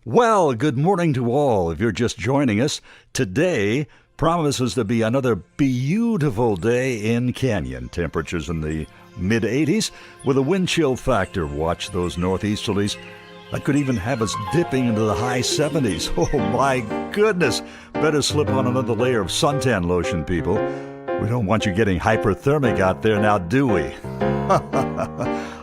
Well, good morning to all. If you're just joining us, today promises to be another beautiful day in Canyon. Temperatures in the mid-80s with a wind chill factor. Watch those northeasterlies. That could even have us dipping into the high 70s. Oh my goodness. Better slip on another layer of suntan lotion, people. We don't want you getting hyperthermic out there now, do we?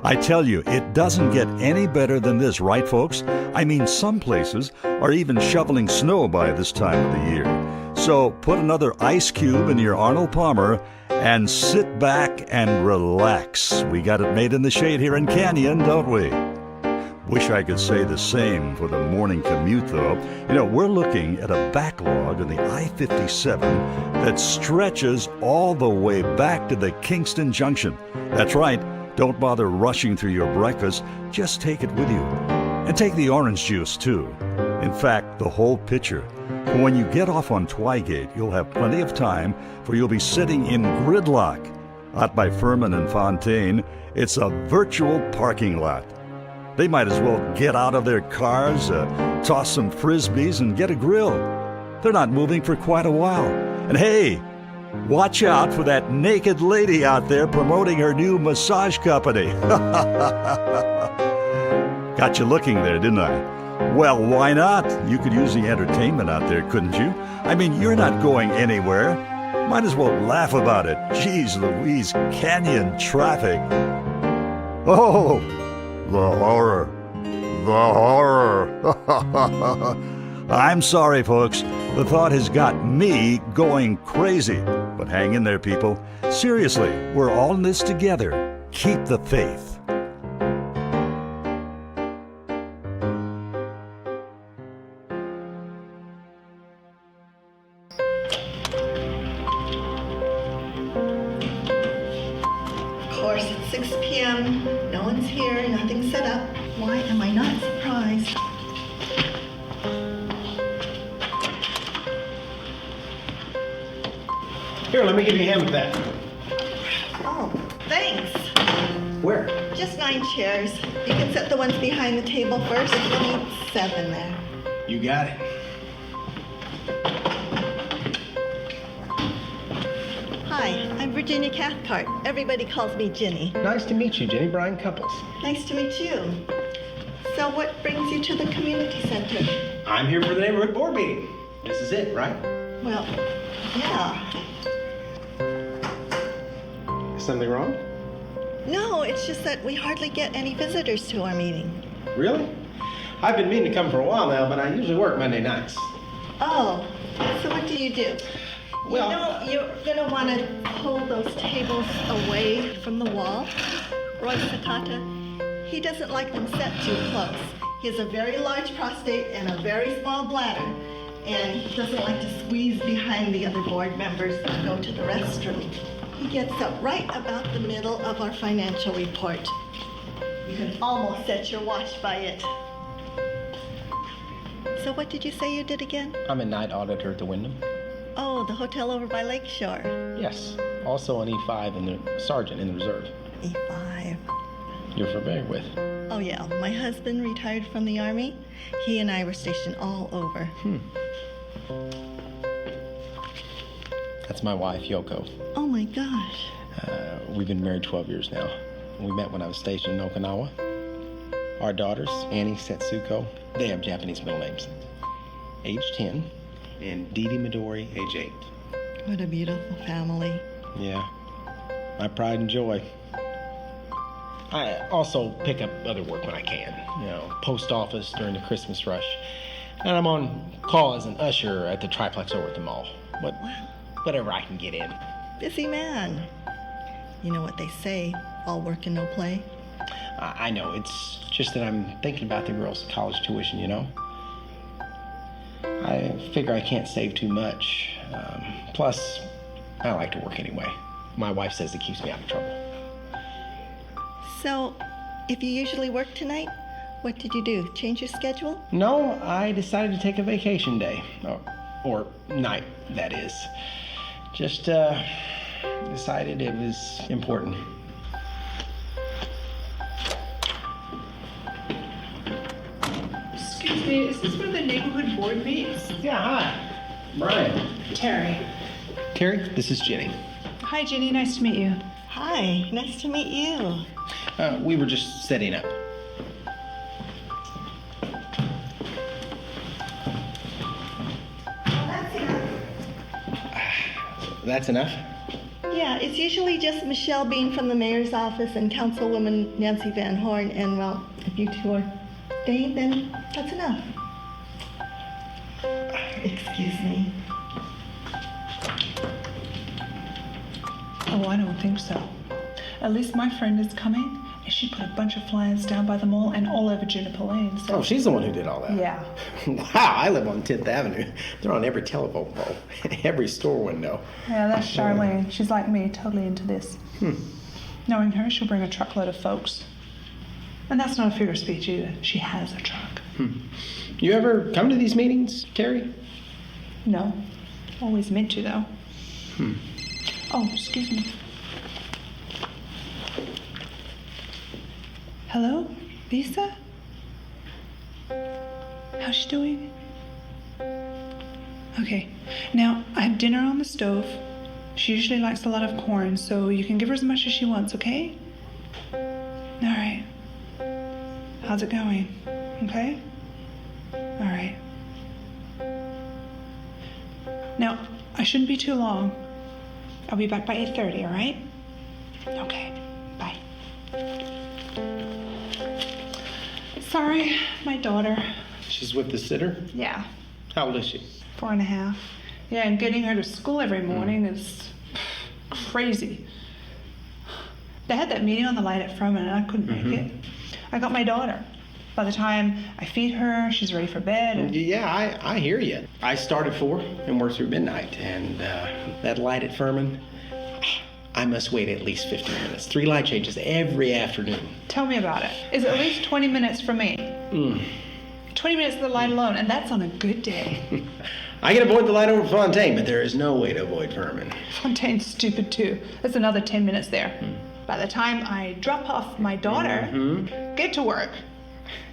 I tell you, it doesn't get any better than this, right, folks? I mean, some places are even shoveling snow by this time of the year. So put another ice cube in your Arnold Palmer and sit back and relax. We got it made in the shade here in Canyon, don't we? Wish I could say the same for the morning commute, though. You know, we're looking at a backlog on the I-57 that stretches all the way back to the Kingston Junction. That's right. Don't bother rushing through your breakfast. Just take it with you. And take the orange juice, too. In fact, the whole pitcher. When you get off on Twigate, you'll have plenty of time, for you'll be sitting in gridlock. Out by Furman and Fontaine, it's a virtual parking lot. They might as well get out of their cars, toss some frisbees, and get a grill. They're not moving for quite a while. And hey, watch out for that naked lady out there promoting her new massage company. Got you looking there, didn't I? Well, why not? You could use the entertainment out there, couldn't you? I mean, you're not going anywhere. Might as well laugh about it. Jeez Louise, Canyon traffic. Oh! The horror. The horror. I'm sorry, folks. The thought has got me going crazy. But hang in there, people. Seriously, we're all in this together. Keep the faith. Of course, it's 6 p.m. No one's here, nothing set up. Why am I not surprised? Here, let me give you a hand with that. Oh, thanks. Where? Just 9 chairs. You can set the ones behind the table first. You'll need 7 there. You got it. Hi, I'm Virginia Cathcart. Everybody calls me Ginny. Nice to meet you, Jenny. Brian Couples. Nice to meet you. So what brings you to the community center? I'm here for the neighborhood board meeting. This is it, right? Well, yeah. Is something wrong? No, it's just that we hardly get any visitors to our meeting. Really? I've been meaning to come for a while now, but I usually work Monday nights. Oh, so what do you do? Well- You know, you're gonna want to pull those tables away from the wall. Roy Sakata, he doesn't like them set too close. He has a very large prostate and a very small bladder, and he doesn't like to squeeze behind the other board members to go to the restroom. He gets up right about the middle of our financial report. You can almost set your watch by it. So what did you say you did again? I'm a night auditor at the Wyndham. Oh, the hotel over by Lakeshore. Yes. Also an E5 and the sergeant in the reserve. E5. You're familiar with. Oh yeah, my husband retired from the Army. He and I were stationed all over. That's my wife, Yoko. Oh my gosh. We've been married 12 years now. We met when I was stationed in Okinawa. Our daughters, Annie Setsuko, they have Japanese middle names. Age 10, and Didi Midori, age 8. What a beautiful family. Yeah. My pride and joy. I also pick up other work when I can. You know, post office during the Christmas rush. And I'm on call as an usher at the triplex over at the mall. But whatever I can get in. Busy man. You know what they say, all work and no play? I know, it's just that I'm thinking about the girls' college tuition, you know? I figure I can't save too much. Plus, I like to work anyway. My wife says it keeps me out of trouble. So, if you usually work tonight, what did you do? Change your schedule? No, I decided to take a vacation day. Or night, that is. Just decided it was important. Excuse me, is this where the neighborhood board meets? Yeah, hi. Brian. Terry. Terry, this is Jenny. Hi, Jenny. Nice to meet you. Hi, nice to meet you. We were just setting up. That's enough. That's enough? Yeah, it's usually just Michelle Bean from the mayor's office and Councilwoman Nancy Van Horn, and well, if you two are staying, then that's enough. Excuse me. Oh, I don't think so. At least my friend is coming, and she put a bunch of flyers down by the mall and all over Juniper Lane. So Oh, she's the one who did all that. yeah. Wow, I live on 10th Avenue. They're on every telephone pole, every store window. Yeah, that's Charlene. She's like me, totally into this. Knowing her, she'll bring a truckload of folks. And that's not a figure of speech either. She has a truck. You ever come to these meetings, Terry? No. Always meant to, though. Oh, excuse me. Hello? Lisa? How's she doing? Okay. Now, I have dinner on the stove. She usually likes a lot of corn, so you can give her as much as she wants, okay? All right. How's it going? Okay? All right. Now, I shouldn't be too long. I'll be back by 8:30, all right? Okay, bye. Sorry, my daughter. She's with the sitter? Yeah, How old is she? 4.5. Yeah, and getting her to school every morning is crazy. They had that meeting on the light at Froman and I couldn't make it. I got my daughter. By the time I feed her, she's ready for bed. And Yeah, I hear you. I start at 4 and work through midnight, and that light at Furman, I must wait at least 15 minutes. 3 light changes every afternoon. tell me about it. It's at least 20 minutes for me. 20 minutes of the light alone, and that's on a good day. I can avoid the light over Fontaine, but there is no way to avoid Furman. Fontaine's stupid too. That's another 10 minutes there. By the time I drop off my daughter, get to work,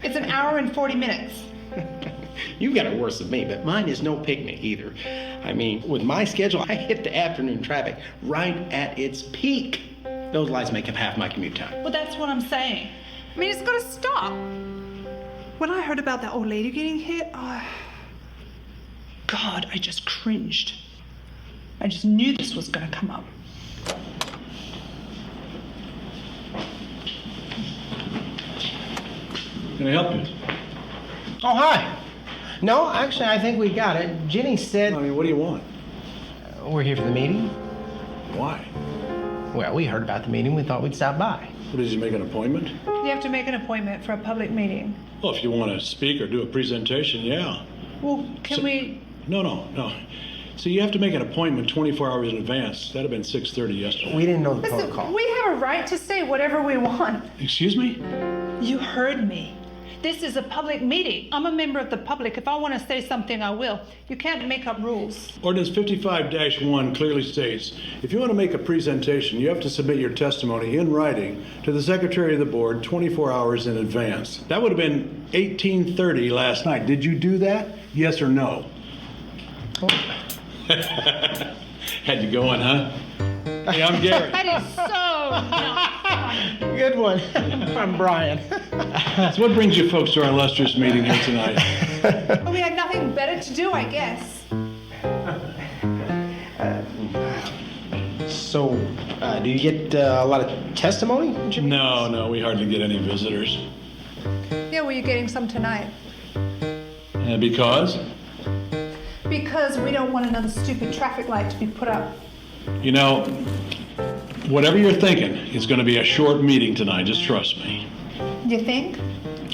it's an hour and 40 minutes. You've got it worse than me, but mine is no picnic either. I mean, with my schedule, I hit the afternoon traffic right at its peak. Those lights make up half my commute time. Well, that's what I'm saying. I mean, it's got to stop. When I heard about that old lady getting hit, God, I just cringed. I just knew this was going to come up. Can I help you? Oh, hi. No, actually, I think we got it. Jenny said I mean, what do you want? we're here for the meeting. Why? Well, we heard about the meeting. We thought we'd stop by. What, did you make an appointment? You have to make an appointment for a public meeting. Well, if you want to speak or do a presentation, yeah. Well, can we... No. See, you have to make an appointment 24 hours in advance. That'd have been 6:30 yesterday. We didn't know the Listen, protocol. we have a right to say whatever we want. Excuse me? You heard me. This is a public meeting. I'm a member of the public. If I want to say something, I will. You can't make up rules. Ordinance 55-1 clearly states, if you want to make a presentation, you have to submit your testimony in writing to the Secretary of the Board 24 hours in advance. That would have been 18:30 last night. Did you do that? Yes or no? Had you going, huh? Hey, I'm Gary. That is so not funny. Good one. I'm Brian. So what brings you folks to our illustrious meeting here tonight? Well, we had nothing better to do, I guess. So, do you get a lot of testimony? No, we hardly get any visitors. Yeah, well, you're getting some tonight. Because? Because we don't want another stupid traffic light to be put up. You know, whatever you're thinking, it's going to be a short meeting tonight. Just trust me. You think?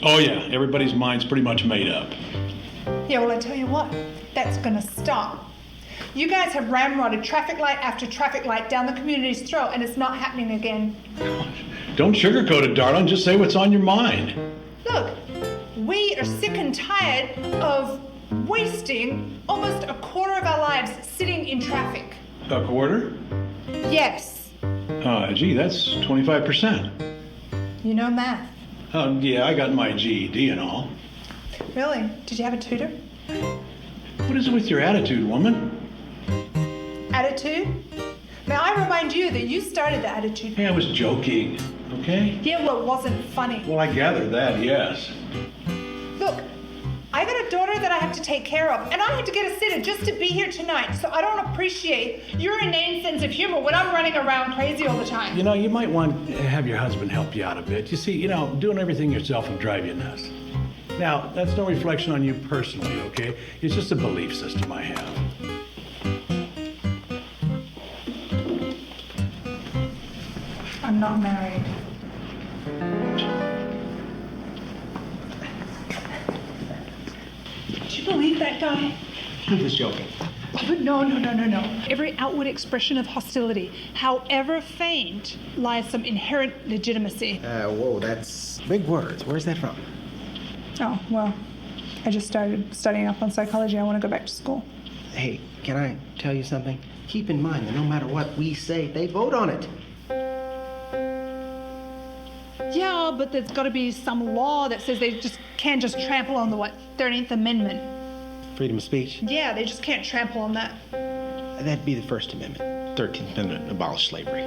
Oh, yeah. Everybody's mind's pretty much made up. Yeah, well, I tell you what, that's gonna stop. You guys have ramrodded traffic light after traffic light down the community's throat, and it's not happening again. Don't sugarcoat it, darling. Just say what's on your mind. Look, we are sick and tired of wasting almost a quarter of our lives sitting in traffic. A quarter? Yes, Gee, that's 25%. you know math. Yeah, I got my GED and all. Really? Did you have a tutor? What is it with your attitude, woman? Attitude? May I remind you that you started the attitude. Hey, I was joking, okay? Yeah, well, it wasn't funny. Well, I gathered that, yes. Look, I got a daughter that I have to take care of, and I had to get a sitter just to be here tonight, so I don't appreciate your inane sense of humor when I'm running around crazy all the time. You know, you might want to have your husband help you out a bit. You see, doing everything yourself will drive you nuts. Now, that's no reflection on you personally, okay? It's just a belief system I have. I'm not married. Did you believe that guy? He was joking. Oh, but no. Every outward expression of hostility, however feigned, lies some inherent legitimacy. Whoa, that's big words. Where's that from? Oh, well, I just started studying up on psychology. I want to go back to school. Hey, can I tell you something? Keep in mind that no matter what we say, they vote on it. Yeah, but there's got to be some law that says they can't just trample on the 13th Amendment. Freedom of speech? Yeah, they just can't trample on that. That'd be the First Amendment. 13th Amendment abolished slavery.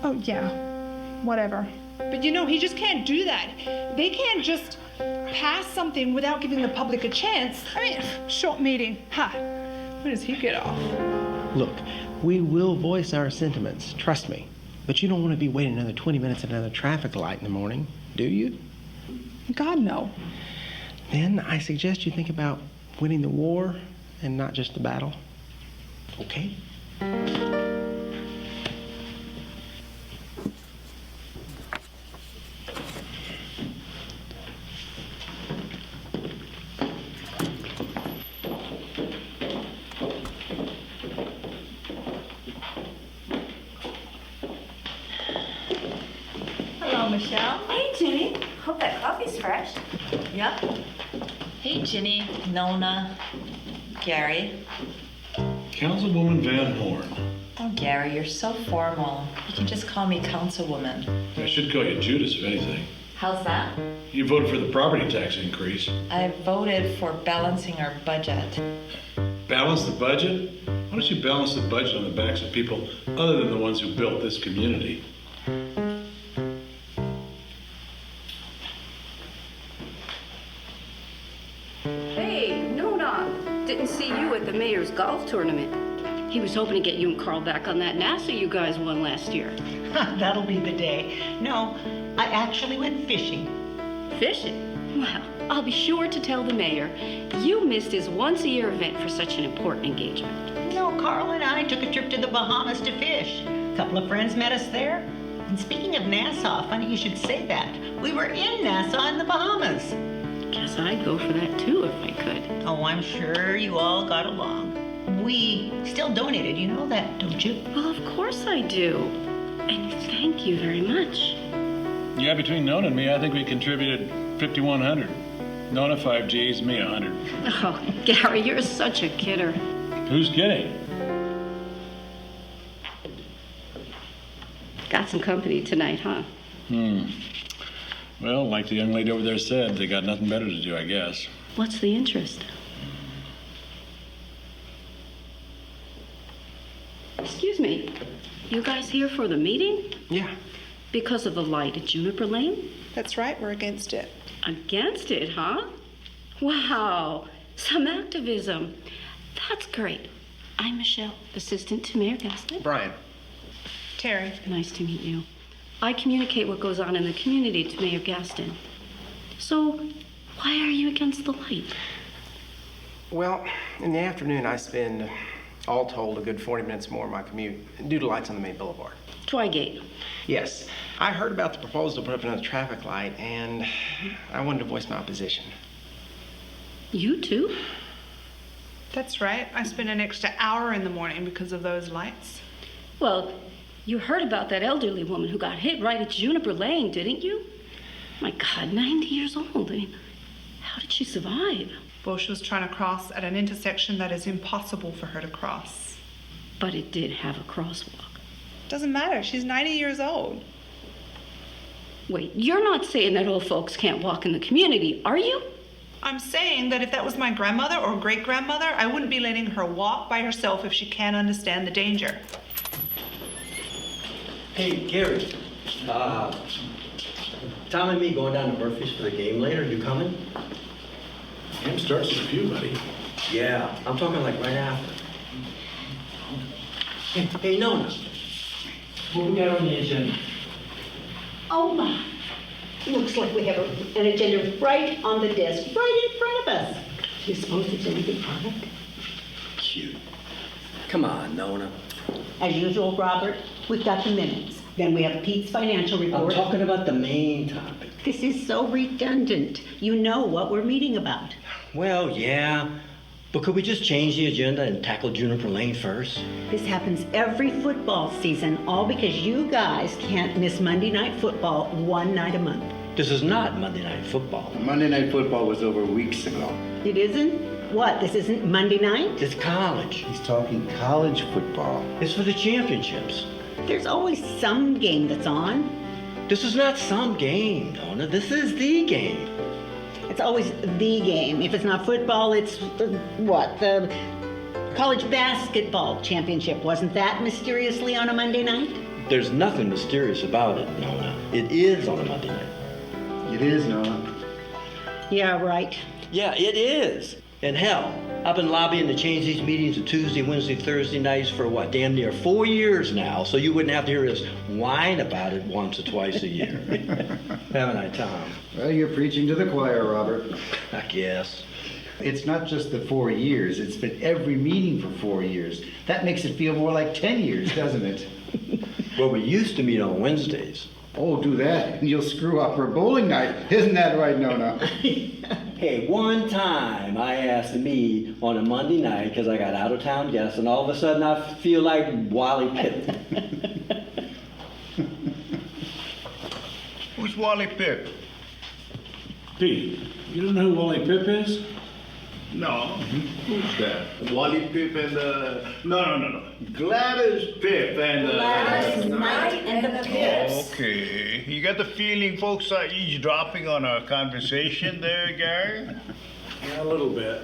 Oh, yeah, whatever. But he just can't do that. They can't just pass something without giving the public a chance. I mean, short meeting. When does he get off? Look, we will voice our sentiments, trust me. But you don't want to be waiting another 20 minutes at another traffic light in the morning, do you? God, no. Then I suggest you think about winning the war and not just the battle. Okay? Hello, Michelle. Hey, Ginny. Hope that coffee's fresh. Yep. Hey, Ginny, Nona, Gary. Councilwoman Van Horn. Oh, Gary, you're so formal. You can just call me Councilwoman. I should call you Judas, if anything. How's that? You voted for the property tax increase. I voted for balancing our budget. Balance the budget? Why don't you balance the budget on the backs of people other than the ones who built this community? Hey, Nona. Didn't see you at the mayor's golf tournament. He was hoping to get you and Carl back on that NASA you guys won last year. That'll be the day. No, I actually went fishing. Fishing? Well, I'll be sure to tell the mayor you missed his once-a-year event for such an important engagement. No, Carl and I took a trip to the Bahamas to fish. A couple of friends met us there. And speaking of Nassau, funny you should say that. We were in Nassau in the Bahamas. Guess I'd go for that too if I could. Oh, I'm sure you all got along. We still donated, you know that, don't you? Well, of course I do. And thank you very much. Yeah, between Nona and me, I think we contributed $5,100. Nona 5 G's, me 100. Oh, Gary, you're such a kidder. Who's kidding? Got some company tonight, huh? Well, like the young lady over there said, they got nothing better to do, I guess. What's the interest? Excuse me, you guys here for the meeting? Yeah. Because of the light at Juniper Lane? That's right, we're against it. Against it, huh? Wow, some activism. That's great. I'm Michelle, assistant to Mayor Gaston. Brian. Terry. Nice to meet you. I communicate what goes on in the community to Mayor Gaston. So, why are you against the light? Well, in the afternoon, I spend, all told, a good 40 minutes more of my commute due to lights on the main boulevard. Twigate. Yes, I heard about the proposal to put up another traffic light, and I wanted to voice my opposition. You too? That's right. I spent an extra hour in the morning because of those lights. Well, you heard about that elderly woman who got hit right at Juniper Lane, didn't you? My God, 90 years old. I mean, how did she survive? Well, she was trying to cross at an intersection that is impossible for her to cross. But it did have a crosswalk. Doesn't matter. She's 90 years old. Wait, you're not saying that old folks can't walk in the community, are you? I'm saying that if that was my grandmother or great-grandmother, I wouldn't be letting her walk by herself if she can't understand the danger. Hey, Gary. Tom and me going down to Murphy's for the game later. You coming? Game starts in a few, buddy. Yeah, I'm talking like right after. Hey, Nona. What we got on the agenda? Oh my. Looks like we have an agenda right on the desk, right in front of us. Do you suppose there's anything on it? Cute. Come on, Nona. As usual, Robert, we've got the minutes. Then we have Pete's financial I'm report. talking about the main topic. This is so redundant. You know what we're meeting about. Well, yeah. But could we just change the agenda and tackle Juniper Lane first? This happens every football season, all because you guys can't miss Monday Night Football one night a month. This is not Monday Night Football. Monday Night Football was over weeks ago. It isn't? What, this isn't Monday night? It's college. He's talking college football. It's for the championships. There's always some game that's on. This is not some game, Nona. This is the game. It's always the game. If it's not football, it's what? The college basketball championship. Wasn't that mysteriously on a Monday night? There's nothing mysterious about it, Nona. It is on a Monday night. It is, Nona. Yeah, right. Yeah, it is. And hell, I've been lobbying to change these meetings to Tuesday, Wednesday, Thursday nights for what, damn near 4 years now, so you wouldn't have to hear us whine about it once or twice a year. Haven't I, Tom? Well, you're preaching to the choir, Robert. I guess. It's not just the 4 years. It's been every meeting for 4 years. That makes it feel more like 10 years, doesn't it? Well, we used to meet on Wednesdays. Oh, do that, and you'll screw up for bowling night. Isn't that right, Nona? Hey, one time I asked to meet on a Monday night because I got out-of-town guests, and all of a sudden I feel like Wally Pipp. Who's Wally Pipp? Pete, you don't know who Wally Pipp is? No. Who's that? Wally Pipp and No. Gladys Pipp and Gladys Knight and the Pips. Okay. You got the feeling folks are eavesdropping on our conversation there, Gary? Yeah, a little bit.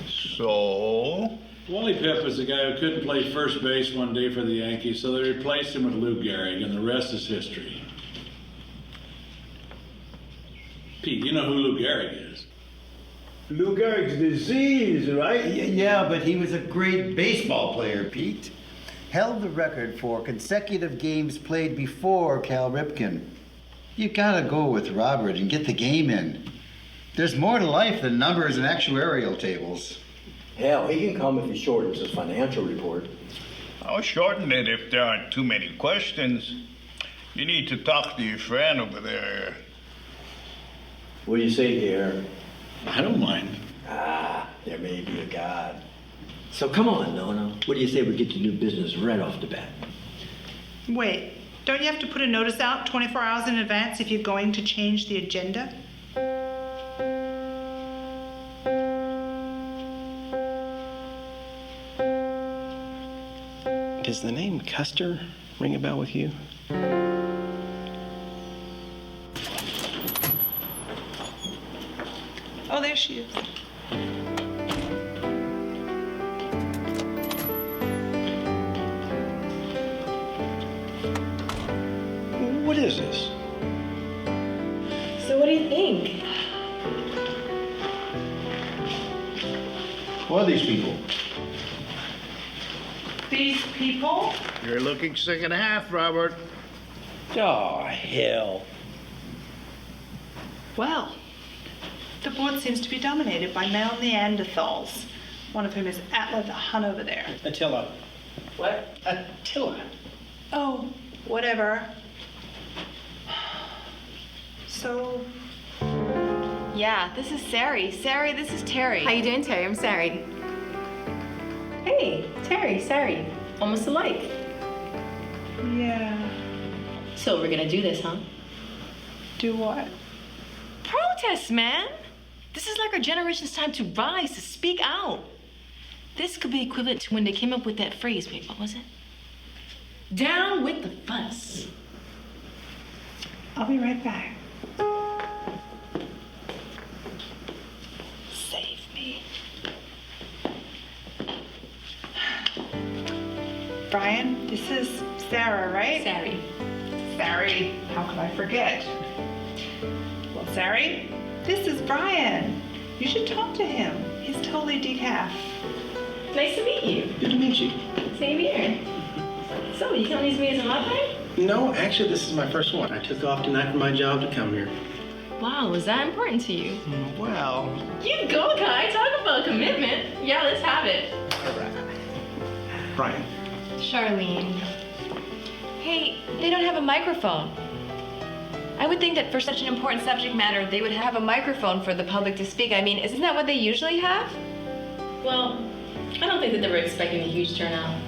So? Wally Pipp is the guy who couldn't play first base one day for the Yankees, so they replaced him with Lou Gehrig, and the rest is history. Pete, you know who Lou Gehrig is. Lou Gehrig's disease, right? Yeah, but he was a great baseball player, Pete. Held the record for consecutive games played before Cal Ripken. You gotta go with Robert and get the game in. There's more to life than numbers and actuarial tables. Hell, he can come if he shortens his financial report. I'll shorten it if there aren't too many questions. You need to talk to your friend over there. What do you say, Gare? I don't mind. Ah, there may be a God. So come on, Nona. What do you say we get to new business right off the bat? Wait, don't you have to put a notice out 24 hours in advance if you're going to change the agenda? Does the name Custer ring a bell with you? Oh, there she is. What is this? So what do you think? Who are these people? These people? You're looking sick and a half, Robert. Oh, hell. Well, the board seems to be dominated by male Neanderthals, one of whom is Atla the Hun over there. Attila. What? Attila. Oh, whatever. So, Yeah, this is Sari. Sari, this is Terry. How you doing, Terry? I'm Sari. Hey, Terry, Sari. Almost alike. yeah. So we're gonna do this, huh? Do what? Protest, man. This is like our generation's time to rise, to speak out. This could be equivalent to when they came up with that phrase. Wait, what was it? Down with the fuss. I'll be right back. Brian, this is Sarah, right? Sari. Sari, how could I forget? Well, Sari, this is Brian. You should talk to him. He's totally decaf. Nice to meet you. Good to meet you. Same here. So, you telling these meetings a lot, right? No, actually, this is my first one. I took off tonight from my job to come here. Wow, was that important to you? Well, You go, Kai. Talk about commitment. Yeah, let's have it. all right. Brian. Charlene. Hey, they don't have a microphone. I would think that for such an important subject matter, they would have a microphone for the public to speak. I mean, isn't that what they usually have? Well, I don't think that they were expecting a huge turnout.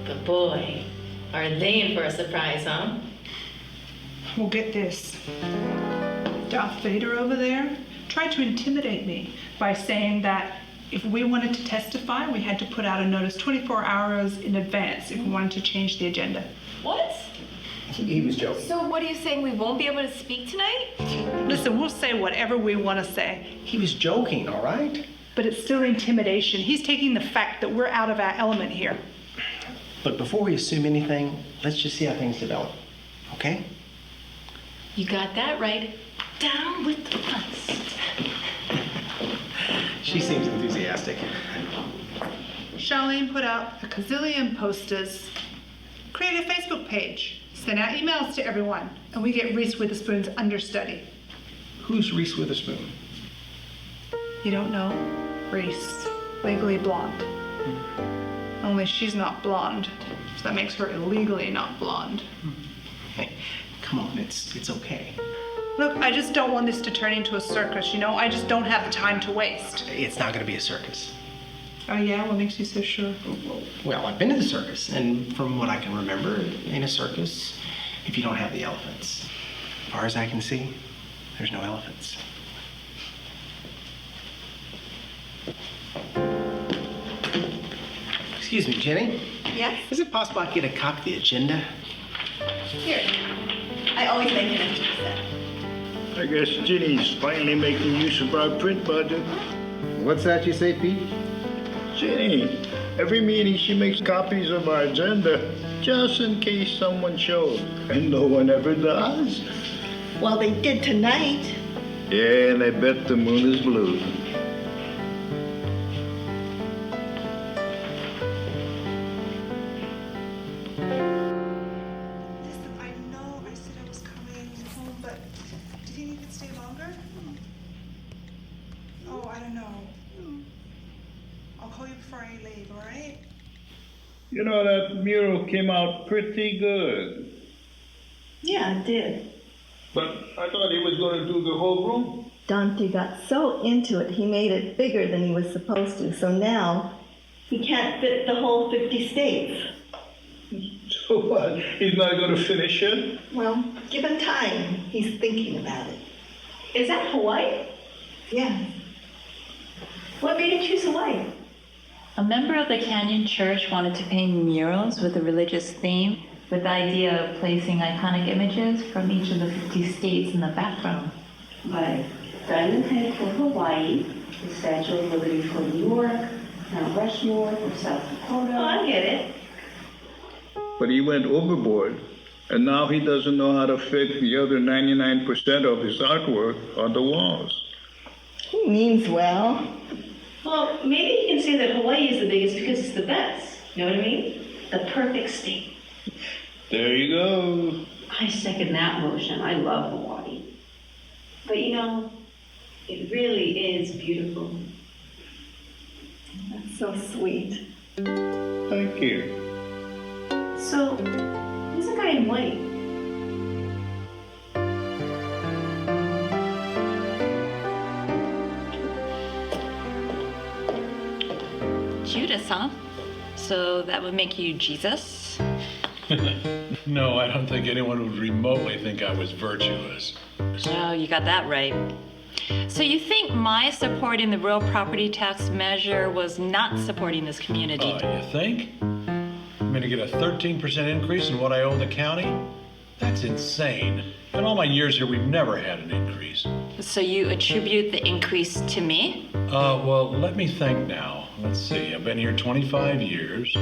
But boy, are they in for a surprise, huh? Well, get this. Darth Vader over there tried to intimidate me by saying that if we wanted to testify, we had to put out a notice 24 hours in advance if we wanted to change the agenda. What? He was joking. So what are you saying, we won't be able to speak tonight? Listen, we'll say whatever we want to say, He was joking, all right? but it's still intimidation. He's taking the fact that we're out of our element here. But before we assume anything, let's just see how things develop, okay? You got that right. Down with the fuss. She seems enthusiastic. Charlene put out a gazillion posters, created a Facebook page, sent out emails to everyone, and we get Reese Witherspoon's understudy. Who's Reese Witherspoon? You don't know? Reese, Legally Blonde. Only she's not blonde, so that makes her illegally not blonde. Hey, come on, it's okay. Look, I just don't want this to turn into a circus, you know? I just don't have the time to waste. It's not gonna be a circus. Oh yeah? What makes you so sure? Well, I've been to the circus, and from what I can remember, in a circus, if you don't have the elephants, as far as I can see, there's no elephants. Excuse me, Jenny. Yes? Is it possible I could get a copy of the agenda? Here. I always make an extra set. I guess Jenny's finally making use of our print budget. What's that you say, Pete? Jenny, every meeting she makes copies of our agenda just in case someone shows, and no one ever does. Well, they did tonight. Yeah, and I bet the moon is blue. Listen, I know I said I was coming home, but do you think you could stay longer? Oh, I don't know. I'll call you before I leave, all right? You know, that mural came out pretty good. Yeah, it did. But I thought he was going to do the whole room. Dante got so into it, he made it bigger than he was supposed to. So now he can't fit the whole 50 states. So what? He's not going to finish it? Well, give him time. He's thinking about it. Is that Hawaii? Yeah. What made you choose Hawaii? A member of the Canyon Church wanted to paint murals with a religious theme, with the idea of placing iconic images from each of the 50 states in the background. Like Diamond Head for Hawaii, the Statue of Liberty for New York, Mount Rushmore for South Dakota. Oh, I get it. But he went overboard, and now he doesn't know how to fit the other 99% of his artwork on the walls. He means well. Well, maybe you can say that Hawaii is the biggest because it's the best. You know what I mean? The perfect state. There you go. I second that motion. I love Hawaii. But you know, it really is beautiful. That's so sweet. Thank you. So, who's the guy in white? Judas, huh? So that would make you Jesus? No, I don't think anyone would remotely think I was virtuous. Oh, you got that right. So you think my supporting the real property tax measure was not supporting this community? You think? I'm gonna get a 13% increase in what I owe the county? That's insane. In all my years here, we've never had an increase. So you attribute the increase to me? Well, let me think now. Let's see, I've been here 25 years.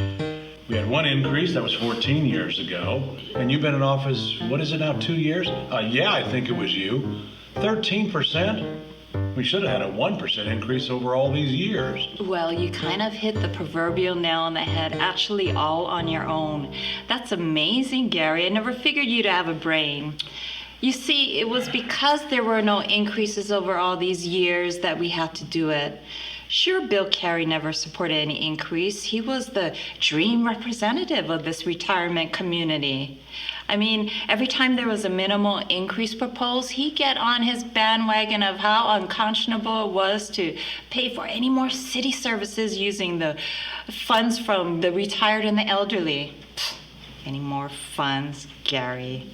We had one increase, that was 14 years ago. And you've been in office, what is it now, 2 years? Yeah, I think it was you. 13%? We should have had a 1% increase over all these years. Well, you kind of hit the proverbial nail on the head, actually all on your own. That's amazing, Gary. I never figured you'd have a brain. You see, it was because there were no increases over all these years that we had to do it. Sure, Bill Carey never supported any increase. He was the dream representative of this retirement community. I mean, every time there was a minimal increase proposed, he'd get on his bandwagon of how unconscionable it was to pay for any more city services using the funds from the retired and the elderly. Pfft, any more funds, Gary?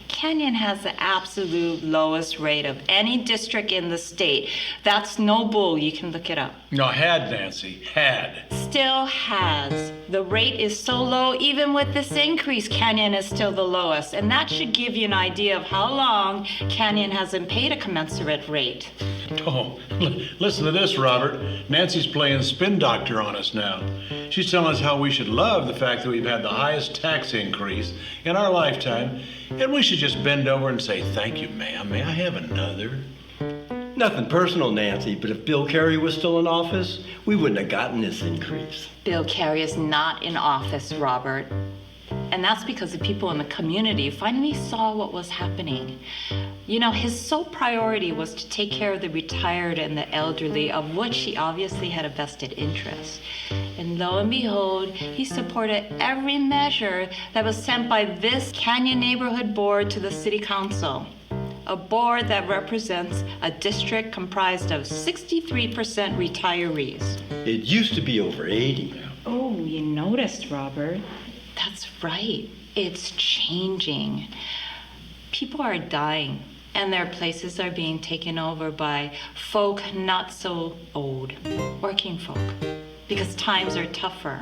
Canyon has the absolute lowest rate of any district in the state. That's no bull. You can look it up. No, had, Nancy, had. Still has. The rate is so low, even with this increase, Canyon is still the lowest. And that should give you an idea of how long Canyon hasn't paid a commensurate rate. Oh, listen to this, Robert. Nancy's playing spin doctor on us now. She's telling us how we should love the fact that we've had the highest tax increase in our lifetime, and we should just bend over and say, "Thank you, ma'am. May I have another?" Nothing personal, Nancy, but if Bill Carey was still in office, we wouldn't have gotten this increase. Bill Carey is not in office, Robert. And that's because the people in the community finally saw what was happening. You know, his sole priority was to take care of the retired and the elderly, of which he obviously had a vested interest. And lo and behold, he supported every measure that was sent by this Canyon Neighborhood Board to the City Council. A board that represents a district comprised of 63% retirees. It used to be over 80. Oh, you noticed, Robert. That's right. It's changing. People are dying, and their places are being taken over by folk not so old, working folk, because times are tougher.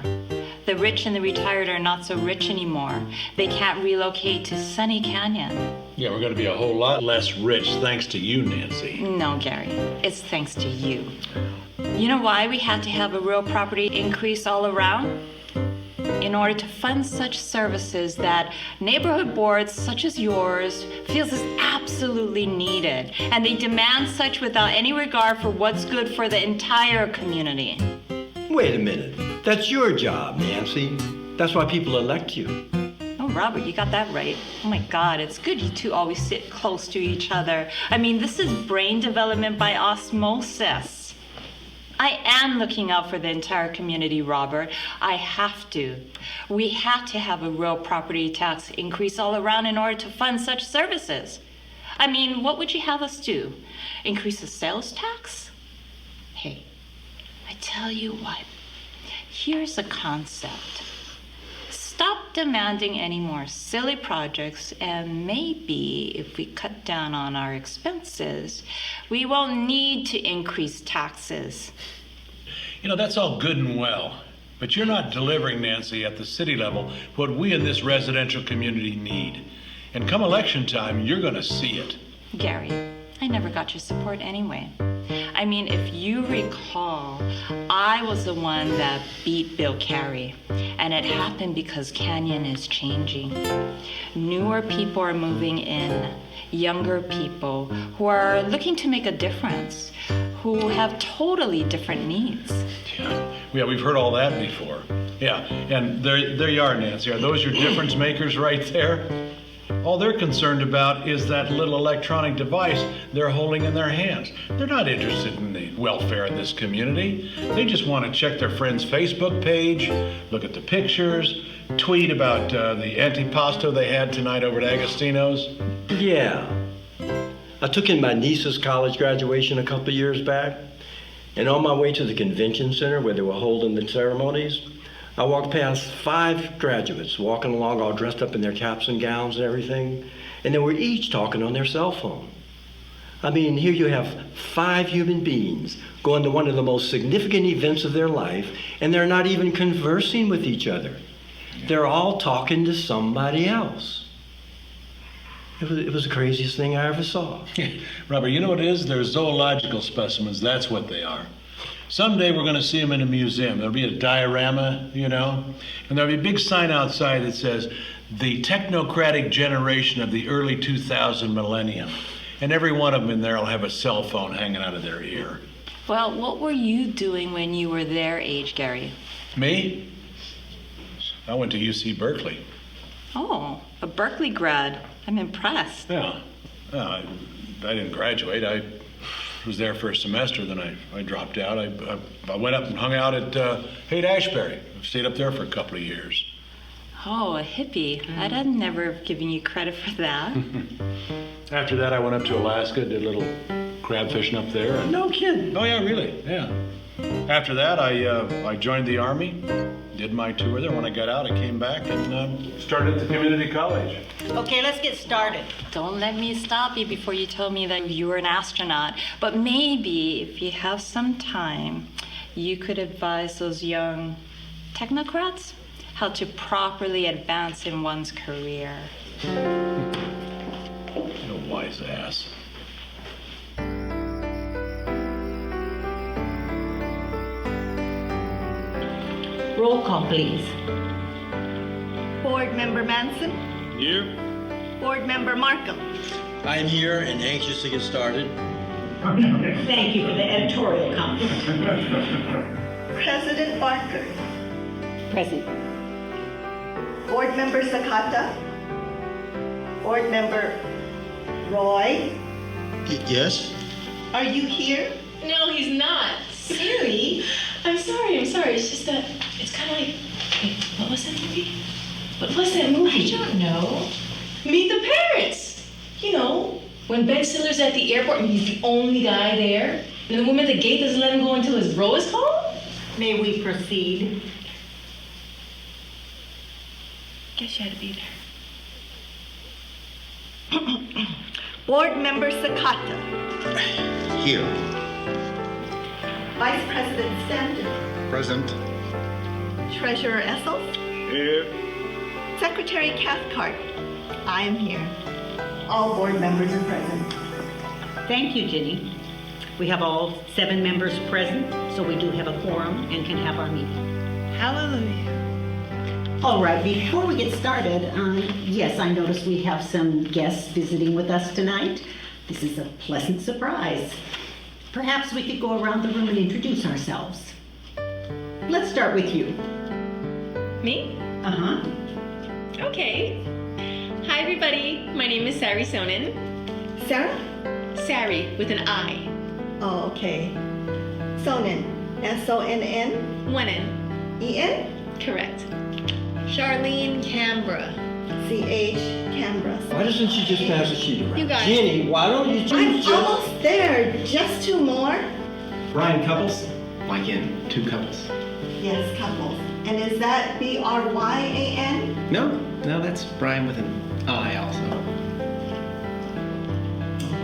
The rich and the retired are not so rich anymore. They can't relocate to Sunny Canyon. Yeah, we're going to be a whole lot less rich thanks to you, Nancy. No, Gary, it's thanks to you. You know why we had to have a real property increase all around? In order to fund such services that neighborhood boards such as yours feels is absolutely needed, and they demand such without any regard for what's good for the entire community. Wait a minute. That's your job, Nancy. That's why people elect you. Oh, Robert, you got that right. Oh my God, it's good you two always sit close to each other. I mean, this is brain development by osmosis. I am looking out for the entire community, Robert. I have to. We have to have a real property tax increase all around in order to fund such services. I mean, what would you have us do? Increase the sales tax? Hey, I tell you what. Here's a concept. Stop demanding any more silly projects, and maybe if we cut down on our expenses, we won't need to increase taxes. You know, that's all good and well, but you're not delivering, Nancy, at the city level what we in this residential community need. And come election time, you're going to see it. Gary, I never got your support anyway. I mean, if you recall, I was the one that beat Bill Carey, and it happened because Canyon is changing. Newer people are moving in, younger people who are looking to make a difference, who have totally different needs. Yeah, we've heard all that before. Yeah, and there you are, Nancy. Are those your difference makers right there? All they're concerned about is that little electronic device they're holding in their hands. They're not interested in the welfare of this community. They just want to check their friend's Facebook page, look at the pictures, tweet about the antipasto they had tonight over at Agostino's. Yeah. I took in my niece's college graduation a couple of years back, and on my way to the convention center where they were holding the ceremonies, I walked past 5 graduates walking along all dressed up in their caps and gowns and everything, and they were each talking on their cell phone. I mean, here you have 5 human beings going to one of the most significant events of their life, and they're not even conversing with each other. They're all talking to somebody else. It was the craziest thing I ever saw. Robert, you know what it is? They're zoological specimens. That's what they are. Someday we're going to see them in a museum. There'll be a diorama, you know, and there'll be a big sign outside that says, the technocratic generation of the early 2000 millennium. And every one of them in there will have a cell phone hanging out of their ear. Well, what were you doing when you were their age, Gary? Me? I went to UC Berkeley. Oh, a Berkeley grad. I'm impressed. Yeah. I didn't graduate. I was there for a semester, then I dropped out. I went up and hung out at Haight-Ashbury. I stayed up there for a couple of years. Oh, a hippie. I'd have never given you credit for that. After that, I went up to Alaska, did a little crab fishing up there. No kidding. Oh, yeah, really, yeah. After that, I joined the Army, did my tour there. When I got out, I came back and started at the community college. Okay, let's get started. Don't let me stop you before you tell me that you were an astronaut. But maybe, if you have some time, you could advise those young technocrats how to properly advance in one's career. You wise ass. Roll call, please. Board Member Manson, Here. Board Member Markham, I am here and anxious to get started. Thank you for the editorial comment. President Barker, Present. Board Member Sakata, Board Member Roy. Yes? Are you here? No, he's not. Siri, I'm sorry. It's just that it's kind of like, wait, what was that movie? What was that movie? I don't know. Meet the Parents. You know, when Ben Stiller's at the airport and he's the only guy there, and the woman at the gate doesn't let him go until his row is called? May we proceed? Guess you had to be there. Board Member Sakata, Here. Vice President Stanton, Present. Treasurer Essels, Here. Secretary Cathcart. I am here. All board members are present. Thank you, Ginny. We have all 7 members present, so we do have a quorum and can have our meeting. Hallelujah. All right, before we get started, yes, I notice we have some guests visiting with us tonight. This is a pleasant surprise. Perhaps we could go around the room and introduce ourselves. Let's start with you. Me? Uh-huh. Okay. Hi, everybody. My name is Sari Sonnen. Sarah? Sari with an I. Oh, okay. Sonnen, S-O-N-N? One N. E-N? Correct. Charlene Canberra. C-H, Canberra. Why doesn't she just pass the sheet around? You got it. Jenny, why don't you I'm just... almost there. Just 2 more. Brian Couples? Like in 2 couples? Yes, couples. And is that B-R-Y-A-N? No, that's Brian with an I also.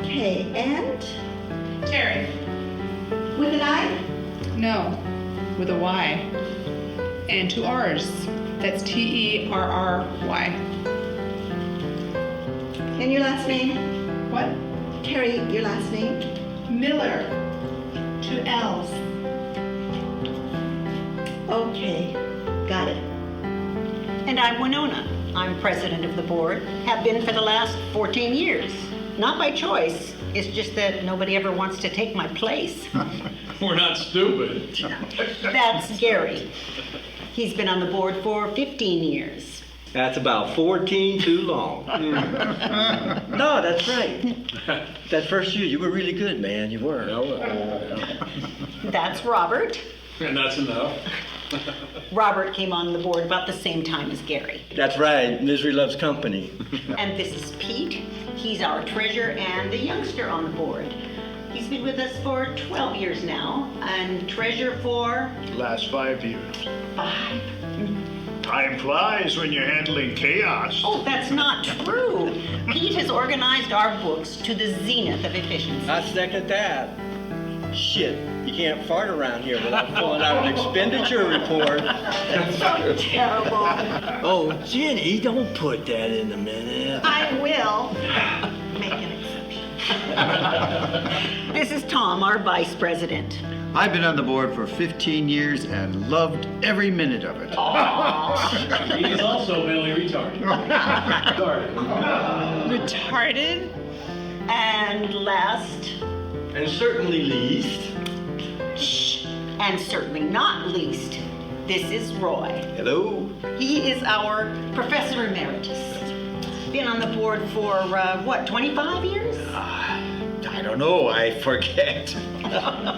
Okay, and Terry. with an I? No, with a Y. And 2 R's. That's T-E-R-R-Y. And your last name? What? Terry, your last name? Miller. 2 L's. Okay, got it. And I'm Winona. I'm president of the board, have been for the last 14 years. Not by choice, it's just that nobody ever wants to take my place. We're not stupid. That's Gary. He's been on the board for 15 years. That's about 14 too long. No, that's right. That first year, you were really good, man. You were. That's Robert. And that's enough. Robert came on the board about the same time as Gary. That's right. Misery loves company. And this is Pete. He's our treasurer and the youngster on the board. He's been with us for 12 years now, and treasurer for... Last 5 years. 5. Time flies when you're handling chaos. Oh, that's not true. Pete has organized our books to the zenith of efficiency. I second that. Shit, you can't fart around here without pulling out an expenditure report. That's so terrible. Oh, Jenny, don't put that in the minute. I will make an exception. This is Tom, our vice president. I've been on the board for 15 years and loved every minute of it. He's also mentally retarded. Retarded? And last, And certainly least. and certainly not least, this is Roy. Hello. He is our Professor Emeritus. Been on the board for, 25 years? I don't know, I forget.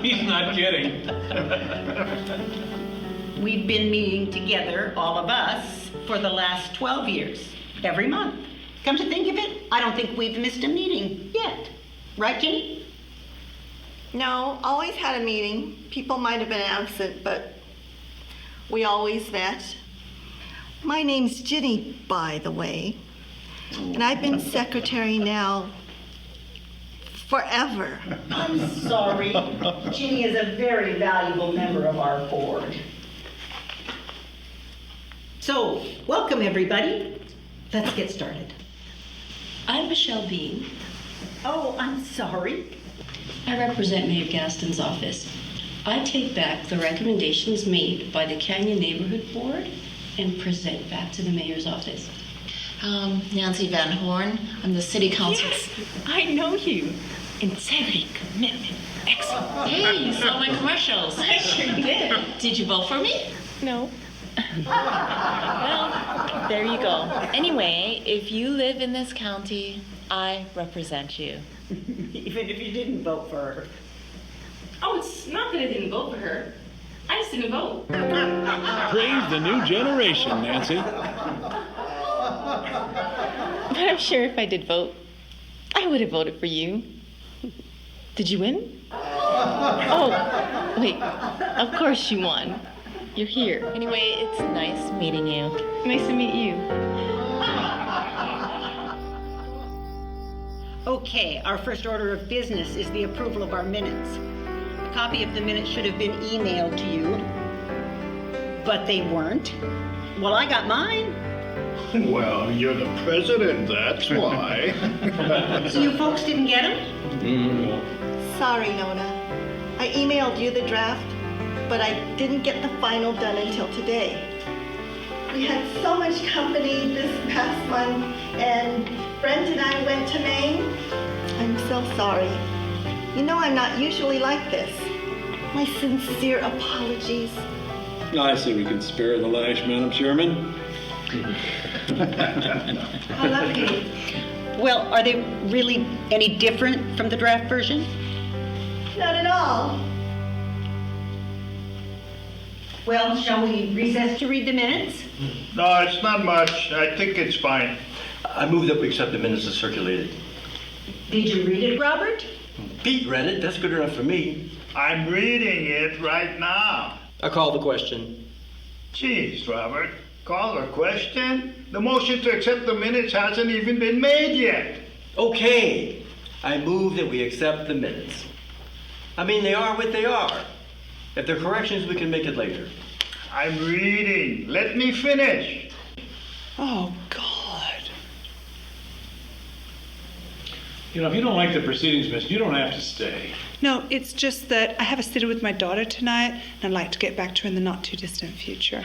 He's not kidding. We've been meeting together, all of us, for the last 12 years, every month. Come to think of it, I don't think we've missed a meeting yet. Right, Jenny? No, always had a meeting. People might have been absent, but we always met. My name's Ginny, by the way, and I've been secretary now forever. I'm sorry. Ginny is a very valuable member of our board. So, welcome everybody. Let's get started. I'm Michelle Bean. Oh, I'm sorry. I represent Mayor Gaston's office. I take back the recommendations made by the Canyon Neighborhood Board and present back to the mayor's office. Nancy Van Horn. I'm the city council. Yes, I know you. Integrity, commitment, excellence. Hey, you saw my commercials. I sure did. Did you vote for me? No. Well, there you go. Anyway, if you live in this county, I represent you. Even if you didn't vote for her. Oh, it's not that I didn't vote for her. I just didn't vote. Praise the new generation, Nancy. But I'm sure if I did vote, I would have voted for you. Did you win? Oh, wait. Of course you won. You're here. Anyway, it's nice meeting you. Nice to meet you. Okay, our first order of business is the approval of our minutes. A copy of the minutes should have been emailed to you, but they weren't. Well, I got mine. Well, you're the president, that's why. So you folks didn't get them? Sorry, Nona. I emailed you the draft, but I didn't get the final done until today. We had so much company this past month, and Brent and I went to Maine. I'm so sorry. You know I'm not usually like this. My sincere apologies. I say we can spare the lash, Madam Chairman. How lucky. Well, are they really any different from the draft version? Not at all. Well, shall we recess to read the minutes? No, it's not much. I think it's fine. I move that we accept the minutes as circulated. Did you read it, Robert? Pete read it. That's good enough for me. I'm reading it right now. I call the question. Jeez, Robert. Call a question? The motion to accept the minutes hasn't even been made yet. Okay. I move that we accept the minutes. I mean, they are what they are. If there are corrections, we can make it later. I'm reading. Let me finish. Oh, God. You know, if you don't like the proceedings, miss, you don't have to stay. No, it's just that I have a sitter with my daughter tonight, and I'd like to get back to her in the not-too-distant future.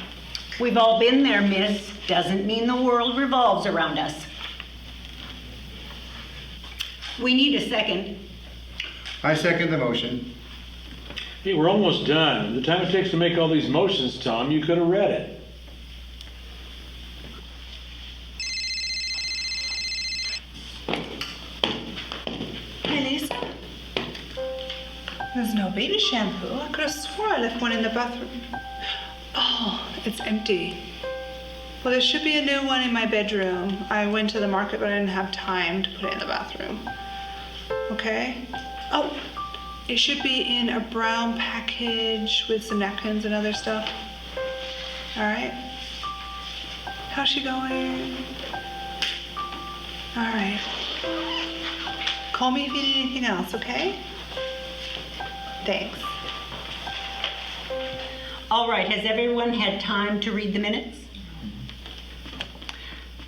We've all been there, miss. Doesn't mean the world revolves around us. We need a second. I second the motion. Hey, we're almost done. The time it takes to make all these motions, Tom, you could have read it. Hey, Lisa. There's no baby shampoo. I could have swore I left one in the bathroom. Oh, it's empty. Well, there should be a new one in my bedroom. I went to the market, but I didn't have time to put it in the bathroom. Okay? Oh, it should be in a brown package with some napkins and other stuff. All right? How's she going? All right. Call me if you need anything else, okay? Thanks. All right, has everyone had time to read the minutes?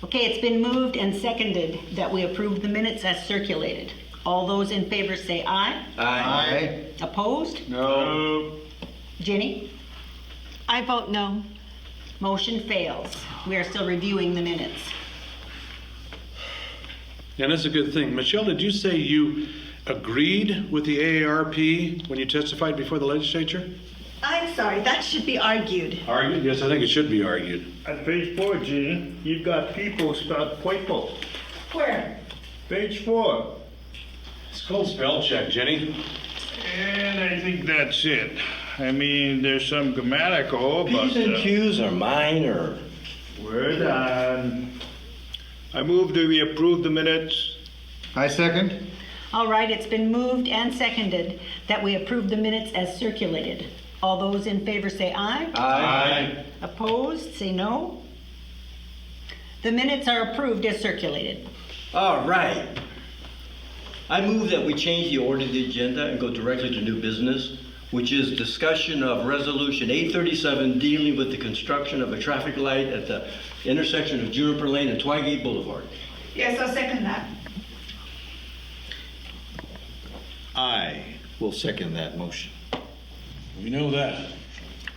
Okay, it's been moved and seconded that we approve the minutes as circulated. All those in favor say aye. Aye. Opposed? No. Jenny? I vote no. Motion fails. We are still reviewing the minutes. And that's a good thing. Michelle, did you say you agreed with the AARP when you testified before the legislature? I'm sorry, that should be argued. Argued? Yes, I think it should be argued. At page 4, Gene, you've got people spelled Puepo. Where? Page 4. It's called spell check, Jenny. And I think that's it. I mean, there's some grammatical, but... P's and Q's are minor. We're done. I move that we approve the minutes. I second. All right, it's been moved and seconded that we approve the minutes as circulated. All those in favor say aye. Aye. Opposed, say no. The minutes are approved as circulated. All right. I move that we change the order of the agenda and go directly to new business, which is discussion of Resolution 837 dealing with the construction of a traffic light at the intersection of Juniper Lane and Twigate Boulevard. Yes, I'll second that. I will second that motion. We know that.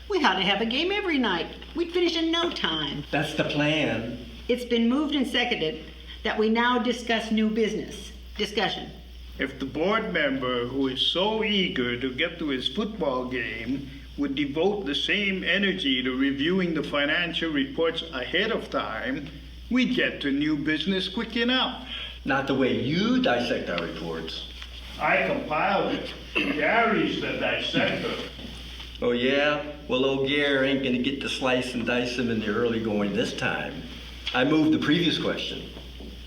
We ought to have a game every night. We'd finish in no time. That's the plan. It's been moved and seconded that we now discuss new business. Discussion. If the board member who is so eager to get to his football game would devote the same energy to reviewing the financial reports ahead of time, we'd get to new business quick enough. Not the way you dissect our reports. I compiled it. Gary's the dissector. Oh yeah? Well, old Gary ain't gonna get to slice and dice them in the early going this time. I moved the previous question.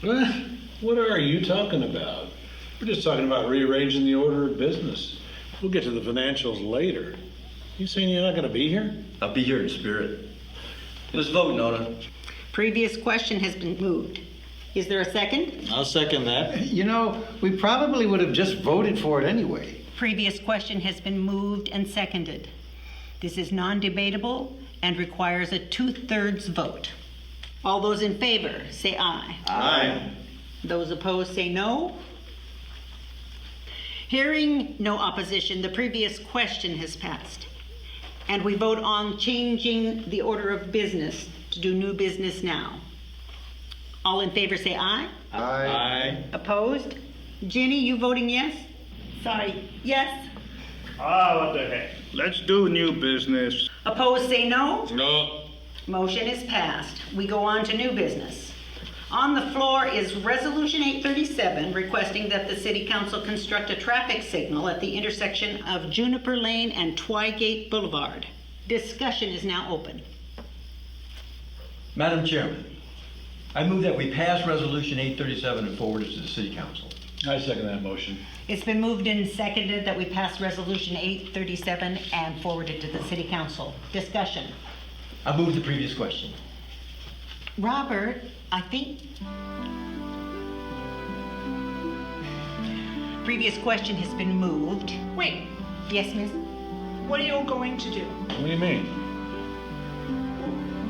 What are you talking about? We're just talking about rearranging the order of business. We'll get to the financials later. You saying you're not going to be here? I'll be here in spirit. Let's vote, Nona. Previous question has been moved. Is there a second? I'll second that. You know, we probably would have just voted for it anyway. Previous question has been moved and seconded. This is non-debatable and requires a 2/3 vote. All those in favor say aye. Aye. Those opposed say no. Hearing no opposition, the previous question has passed. And we vote on changing the order of business to do new business now. All in favor say aye. Aye. Opposed? Ginny, you voting yes? Sorry, yes. What the heck. Let's do new business. Opposed say no. No. Motion is passed. We go on to new business. On the floor is Resolution 837 requesting that the City Council construct a traffic signal at the intersection of Juniper Lane and Twigate Boulevard. Discussion is now open. Madam Chairman, I move that we pass Resolution 837 and forward it to the City Council. I second that motion. It's been moved and seconded that we pass Resolution 837 and forward it to the City Council. Discussion. I move the previous question. Robert, I think... Previous question has been moved. Wait, Yes, miss? what are you going to do? What do you mean?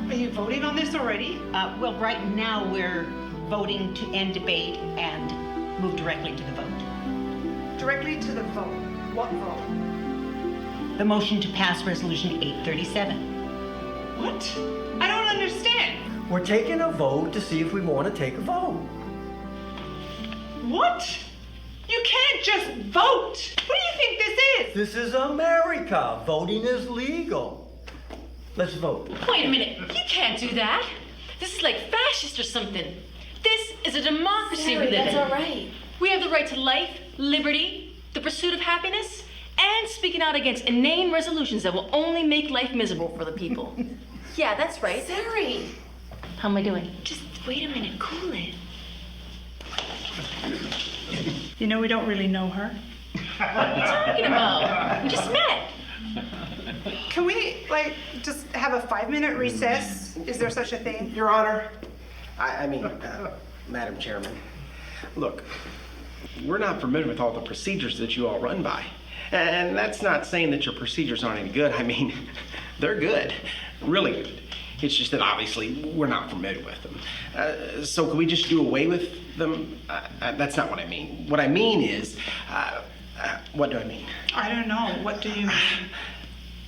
Are you voting on this already? Well, right now we're voting to end debate and move directly to the vote. Directly to the vote. What vote? The motion to pass Resolution 837. What? I don't understand. We're taking a vote to see if we want to take a vote. What? You can't just vote. What do you think this is? This is America. Voting is legal. Let's vote. Wait a minute. You can't do that. This is like fascist or something. This is a democracy we live that's in. all right. We have the right to life, liberty, the pursuit of happiness, and speaking out against inane resolutions that will only make life miserable for the people. Yeah, that's right. Sari. How am I doing? Just wait a minute. Cool it. You know, we don't really know her. What are you talking about? We just met. Can we, just have a 5-minute recess? Is there such a thing? Your Honor, I mean, Madam Chairman, look, we're not familiar with all the procedures that you all run by. And that's not saying that your procedures aren't any good. I mean, they're good, really good. It's just that obviously we're not familiar with them. So can we just do away with them? That's not what I mean. What I mean is, what do I mean? I don't know. What do you mean?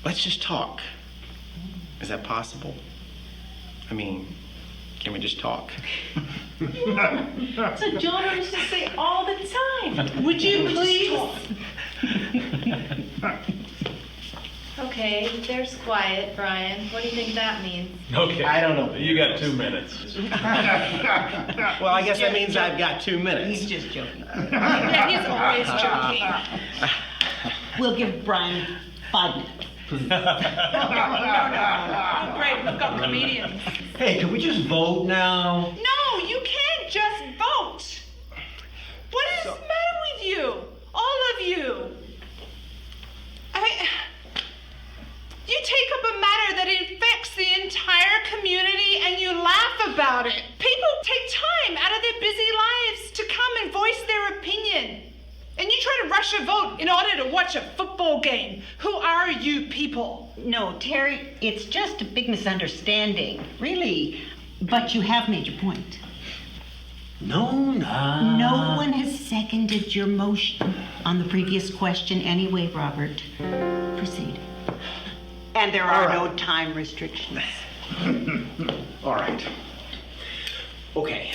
Let's just talk. Is that possible? I mean, can we just talk? That's what John used to say all the time. Would you please? Okay, there's quiet, Brian. What do you think that means? Okay. I don't know. You got 2 minutes. Well, I guess that means I've got 2 minutes. He's just joking. Yeah, he's always joking. We'll give Brian 5 minutes. Oh, great, we've got comedians. Hey, can we just vote now? No, you can't just vote. What is the matter with you? All of you. I mean, you take up a matter that infects the entire community and you laugh about it. People take time out of their busy lives to come and voice their opinion. And you try to rush a vote in order to watch a football game. Who are you people? No, Terry, it's just a big misunderstanding, really. But you have made your point. No. No one has seconded your motion on the previous question anyway, Robert. Proceed. And there are no time restrictions. All right. Okay.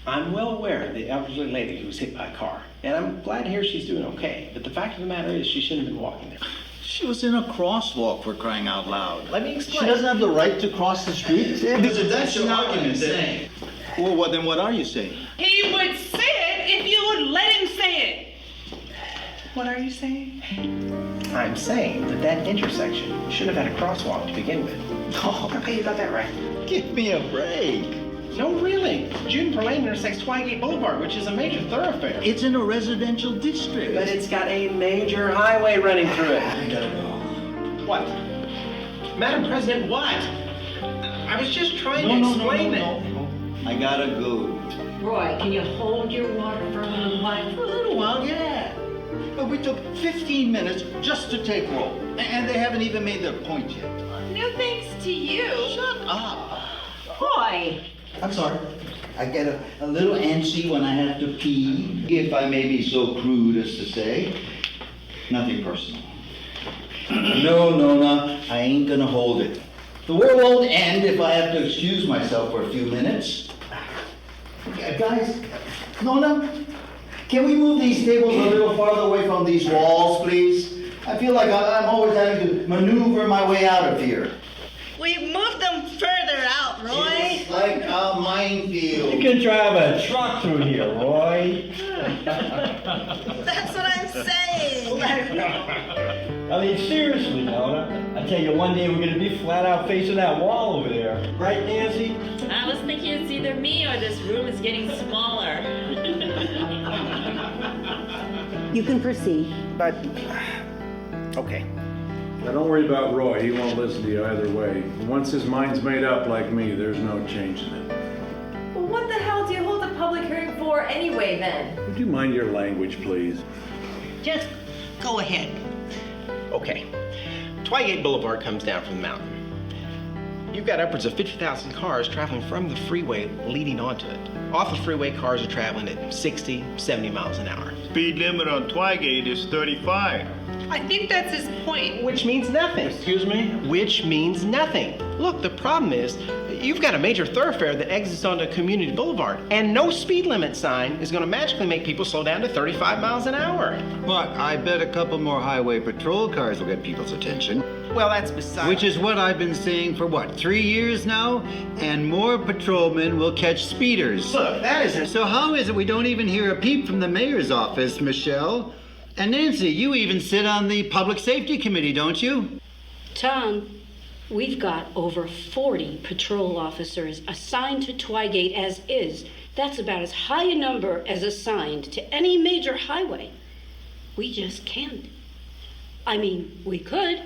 I'm well aware of the elderly lady who was hit by a car, and I'm glad to hear she's doing okay. But the fact of the matter is she shouldn't have been walking there. She was in a crosswalk, for crying out loud. Let me explain. She doesn't have the right to cross the street. That's your argument then. Well, then what are you saying? He would say it if you would let him say it. What are you saying? I'm saying that intersection should have had a crosswalk to begin with. Oh, okay, you got that right. Give me a break. No, really. Juniper Lane intersects Twigate Boulevard, which is a major thoroughfare. It's in a residential district. But it's got a major highway running through it. I gotta go. What? Madam President, what? I was just trying to explain it. No. I gotta go. Roy, can you hold your water for a little while? For a little while, yeah. But we took 15 minutes just to take roll. And they haven't even made their point yet. No thanks to you. Shut up. Roy! I'm sorry. I get a little antsy when I have to pee, if I may be so crude as to say. Nothing personal. No, I ain't gonna hold it. The war won't end if I have to excuse myself for a few minutes. Guys, Nona, can we move these tables a little farther away from these walls, please? I feel like I'm always having to maneuver my way out of here. We've moved them further out, Roy. It's like a minefield. You can drive a truck through here, Roy. That's what I'm saying. I mean, seriously, Nona. I tell you, one day we're going to be flat out facing that wall over there. Right, Nancy? I was thinking it's either me or this room is getting smaller. You can proceed. But, okay. Now, don't worry about Roy. He won't listen to you either way. Once his mind's made up like me, there's no changing it. Well, what the hell do you hold a public hearing for anyway, then? Would you mind your language, please? Just go ahead. Okay. Twigate Boulevard comes down from the mountain. You've got upwards of 50,000 cars traveling from the freeway leading onto it. Off the freeway, cars are traveling at 60, 70 miles an hour. Speed limit on Twigate is 35. I think that's his point. Which means nothing. Excuse me? Which means nothing. Look, the problem is, you've got a major thoroughfare that exits onto Community Boulevard, and no speed limit sign is going to magically make people slow down to 35 miles an hour. But I bet a couple more highway patrol cars will get people's attention. Well, that's beside... Which is what I've been saying for 3 years now? And more patrolmen will catch speeders. Look, that isn't... So how is it we don't even hear a peep from the mayor's office, Michelle? And Nancy, you even sit on the Public Safety Committee, don't you? Tom, we've got over 40 patrol officers assigned to Twigate as is. That's about as high a number as assigned to any major highway. We just can't. I mean, we could,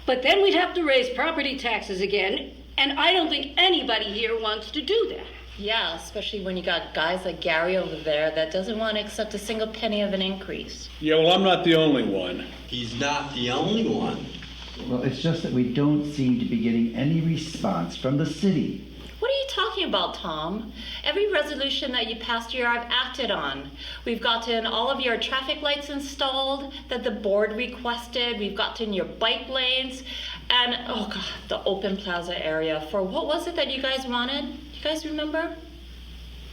but then we'd have to raise property taxes again, and I don't think anybody here wants to do that. Yeah, especially when you got guys like Gary over there that doesn't want to accept a single penny of an increase. Yeah, well, I'm not the only one. He's not the only one. Well, it's just that we don't seem to be getting any response from the city. What are you talking about, Tom? Every resolution that you passed here, I've acted on. We've gotten all of your traffic lights installed that the board requested. We've gotten your bike lanes and, oh God, the open plaza area for what was it that you guys wanted? You guys remember?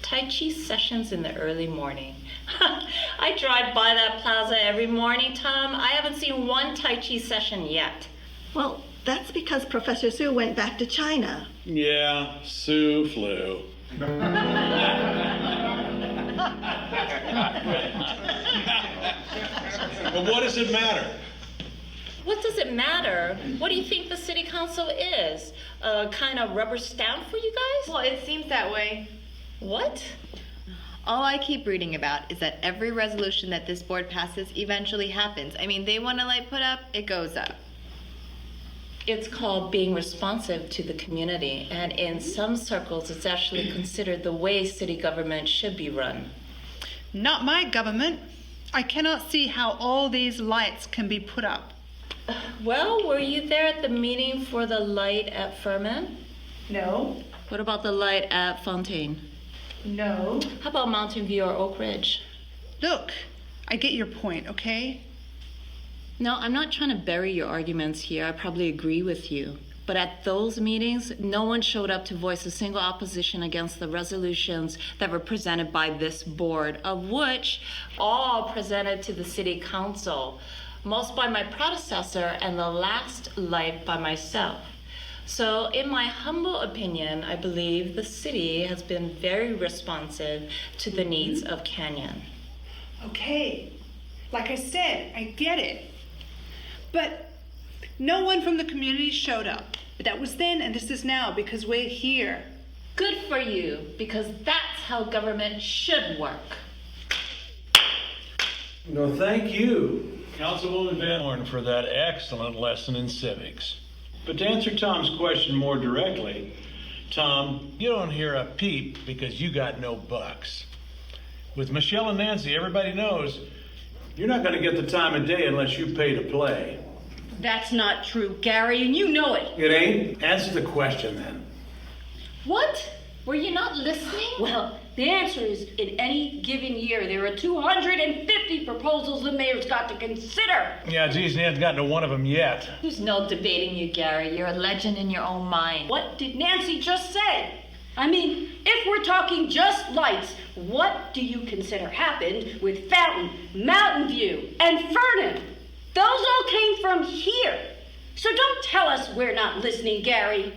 Tai Chi sessions in the early morning. I drive by that plaza every morning, Tom. I haven't seen one Tai Chi session yet. Well, that's because Professor Sue went back to China. Yeah, Sue flew. But what does it matter? What does it matter? What do you think the city council is? A kind of rubber stamp for you guys? Well, it seems that way. What? All I keep reading about is that every resolution that this board passes eventually happens. I mean, they want a light put up, it goes up. It's called being responsive to the community, and in some circles, it's actually considered the way city government should be run. Not my government. I cannot see how all these lights can be put up. Well, were you there at the meeting for the light at Furman? No. What about the light at Fontaine? No. How about Mountain View or Oak Ridge? Look, I get your point, okay? No, I'm not trying to bury your arguments here. I probably agree with you. But at those meetings, no one showed up to voice a single opposition against the resolutions that were presented by this board, of which all presented to the city council, most by my predecessor and the last light by myself. So in my humble opinion, I believe the city has been very responsive to the needs of Canyon. Okay, like I said, I get it. But no one from the community showed up. But that was then and this is now because we're here. Good for you, because that's how government should work. No, thank you, Councilwoman Van Horn, for that excellent lesson in civics. But to answer Tom's question more directly, Tom, you don't hear a peep because you got no bucks. With Michelle and Nancy, everybody knows you're not going to get the time of day unless you pay to play. That's not true, Gary, and you know it. It ain't? Answer the question then. What? Were you not listening? Well, the answer is in any given year, there are 250 proposals the mayor's got to consider. Yeah, geez, he hasn't gotten to one of them yet. There's no debating you, Gary. You're a legend in your own mind. What did Nancy just say? I mean, if we're talking just lights, what do you consider happened with Fountain, Mountain View, and Fernan? Those all came from here. So don't tell us we're not listening, Gary.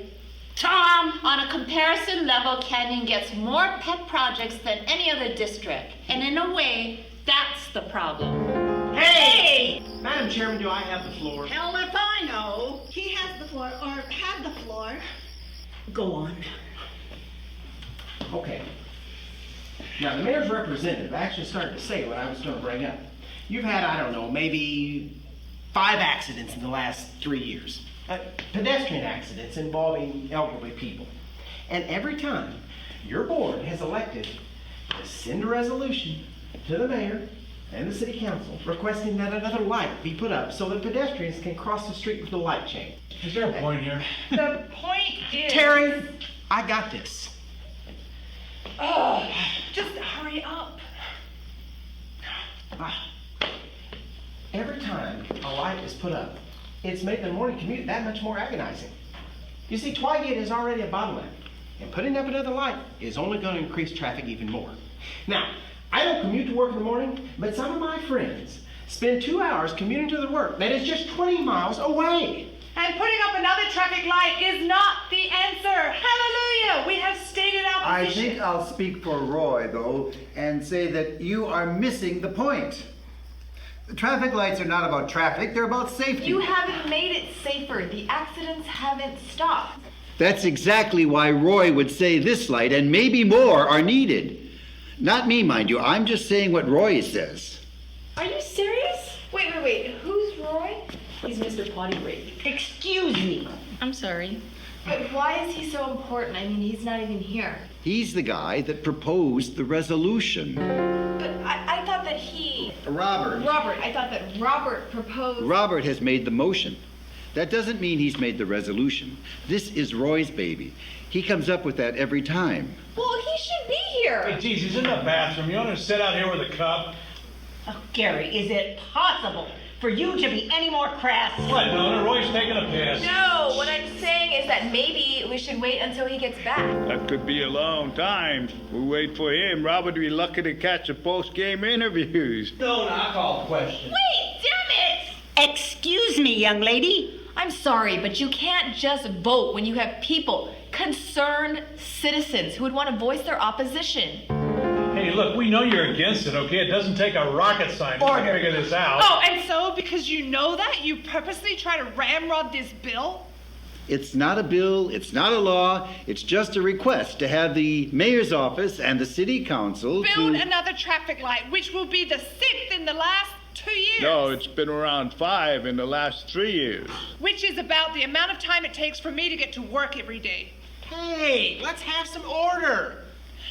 Tom, on a comparison level, Canyon gets more pet projects than any other district. And in a way, that's the problem. Hey! Madam Chairman, do I have the floor? Hell if I know. He has the floor, or had the floor. Go on. Okay. Now, the mayor's representative actually started to say what I was going to bring up. You've had, I don't know, maybe 5 accidents in the last 3 years. Pedestrian accidents involving elderly people. And every time your board has elected to send a resolution to the mayor and the city council requesting that another light be put up so that pedestrians can cross the street with the light chain. Is there a point here? The point is... Terry, I got this. Oh, just hurry up. Every time a light is put up, it's made the morning commute that much more agonizing. You see, Twigate is already a bottleneck, and putting up another light is only going to increase traffic even more. Now, I don't commute to work in the morning, but some of my friends spend 2 hours commuting to their work that is just 20 miles away. And putting up another traffic light is not the answer. Hallelujah! We have stated our I position. think I'll speak for Roy, though, and say that you are missing the point. The traffic lights are not about traffic, they're about safety. You haven't made it safer. The accidents haven't stopped. That's exactly why Roy would say this light and maybe more are needed. Not me, mind you. I'm just saying what Roy says. Are you serious? Wait. Who's Roy? He's Mr. Potty Break. Excuse me. I'm sorry. But why is he so important? I mean, he's not even here. He's the guy that proposed the resolution. But I thought that he... Robert. I thought that Robert proposed... Robert has made the motion. That doesn't mean he's made the resolution. This is Roy's baby. He comes up with that every time. Well, he should be here. Hey, geez, he's in the bathroom. You want to sit out here with a cup? Oh, Gary, is it possible for you to be any more crass? What, Donna? Roy's taking a piss. No, what I'm saying is that maybe we should wait until he gets back. That could be a long time. We wait for him. Robert will be lucky to catch the post-game interviews. Don't I call questions? Wait, damn it! Excuse me, young lady. I'm sorry, but you can't just vote when you have people, concerned citizens, who would want to voice their opposition. Hey, look, we know you're against it, okay? It doesn't take a rocket scientist to figure this out. Oh, and so because you know that, you purposely try to ramrod this bill? It's not a bill, it's not a law, it's just a request to have the mayor's office and the city council Build to... another traffic light, which will be the 6th in the last 2 years. No, it's been around 5 in the last 3 years. Which is about the amount of time it takes for me to get to work every day. Hey, let's have some order.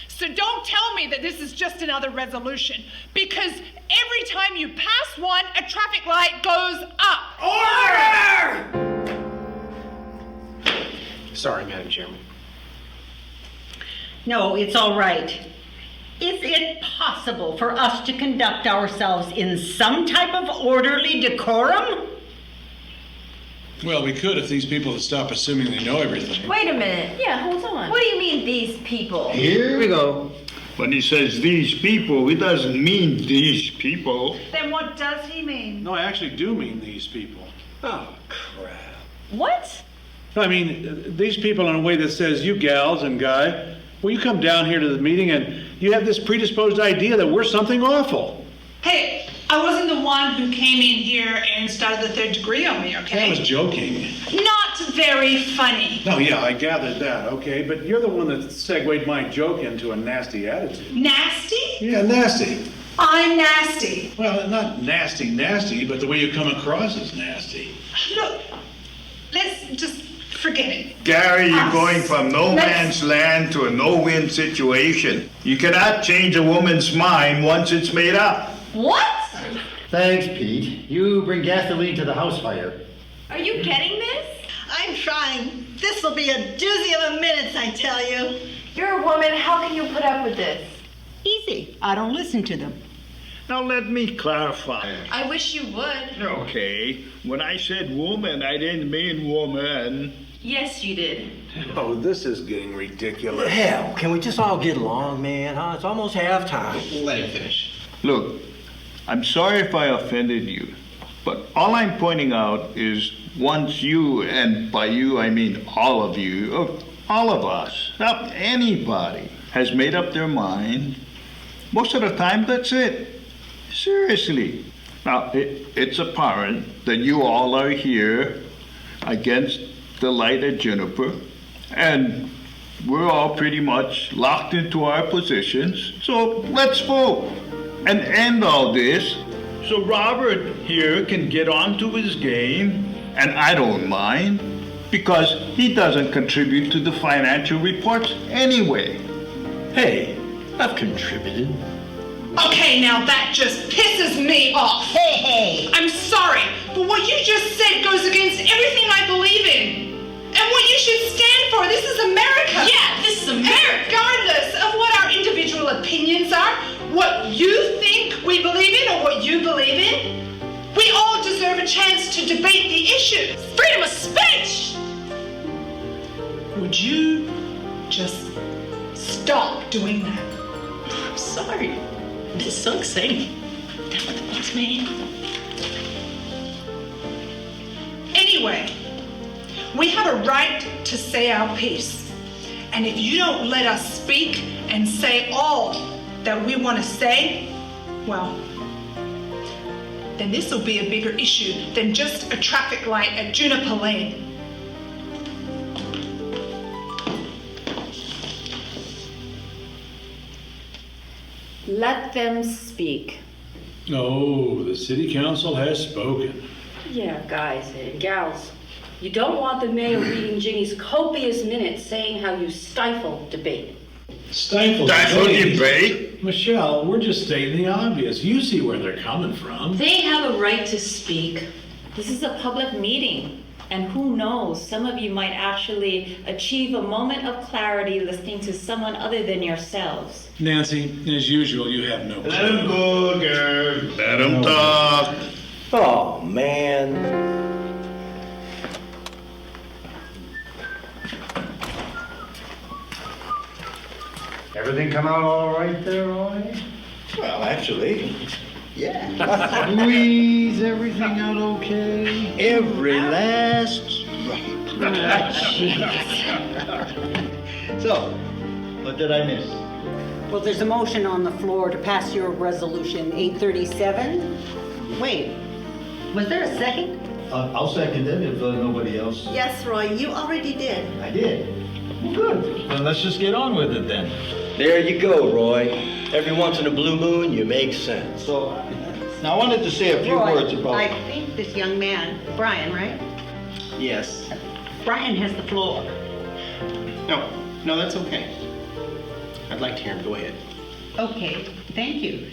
So don't tell me that this is just another resolution, because every time you pass one, a traffic light goes up. Order! Sorry, Madam Chairman. No, it's all right. Is it possible for us to conduct ourselves in some type of orderly decorum? Well, we could if these people would stop assuming they know everything. Wait a minute. Yeah, hold on. What do you mean, these people? Here we go. When he says these people, he doesn't mean these people. Then what does he mean? No, I actually do mean these people. Oh, crap. What? I mean, these people in a way that says, you gals and guy, well, you come down here to the meeting and you have this predisposed idea that we're something awful. Hey, I wasn't the one who came in here and started the 3rd degree on me, okay? I was joking. Not very funny. No, yeah, I gathered that, okay? But you're the one that segued my joke into a nasty attitude. Nasty? Yeah, nasty. I'm nasty. Well, not nasty, but the way you come across is nasty. Look, let's just forget it. Gary, you're going from no man's land to a no-win situation. You cannot change a woman's mind once it's made up. What? Thanks, Pete. You bring gasoline to the house fire. Are you getting this? I'm trying. This will be a doozy of a minute, I tell you. You're a woman. How can you put up with this? Easy. I don't listen to them. Now let me clarify. I wish you would. Okay, when I said woman, I didn't mean woman. Yes, you did. Oh, this is getting ridiculous. Hell, can we just all get along, man? Huh? It's almost halftime. Let him finish. Look, I'm sorry if I offended you, but all I'm pointing out is once you, and by you I mean all of you, all of us, not anybody, has made up their mind, most of the time that's it. Seriously. Now, it's apparent that you all are here against the light at Juniper, and we're all pretty much locked into our positions, so let's vote and end all this so Robert here can get on to his game, and I don't mind because he doesn't contribute to the financial reports anyway. Hey, I've contributed. Okay, now that just pisses me off. Hey! I'm sorry, but what you just said goes against everything I believe in. And what you should stand for. This is America. Yeah, this is America. Regardless of what our individual opinions are, what you think we believe in or what you believe in, we all deserve a chance to debate the issues. Freedom of speech! Would you just stop doing that? I'm sorry. This is so exciting. That's what the boss made. Anyway, we have a right to say our piece. And if you don't let us speak and say all that we want to say, well, then this will be a bigger issue than just a traffic light at Juniper Lane. Let them speak. Oh, the city council has spoken. Yeah, guys and gals. You don't want the mayor reading Ginny's copious minutes saying how you stifle debate. Stifle debate? Michelle, we're just stating the obvious. You see where they're coming from. They have a right to speak. This is a public meeting. And who knows, some of you might actually achieve a moment of clarity listening to someone other than yourselves. Nancy, as usual, you have no Let him go, girl. Let him talk. Oh, man. Everything come out all right there, Roy? Well, actually, yeah. Squeeze everything out okay? Every last So, what did I miss? Well, there's a motion on the floor to pass your resolution 837. Wait, was there a second? I'll second it if nobody else. Yes, Roy, you already did. I did. Well, good. Then let's just get on with it then. There you go, Roy. Every once in a blue moon, you make sense. So, now I wanted to say a few Roy, words about... I think this young man, Brian, right? Yes. Brian has the floor. No, that's okay. I'd like to hear him. Go ahead. Okay, thank you.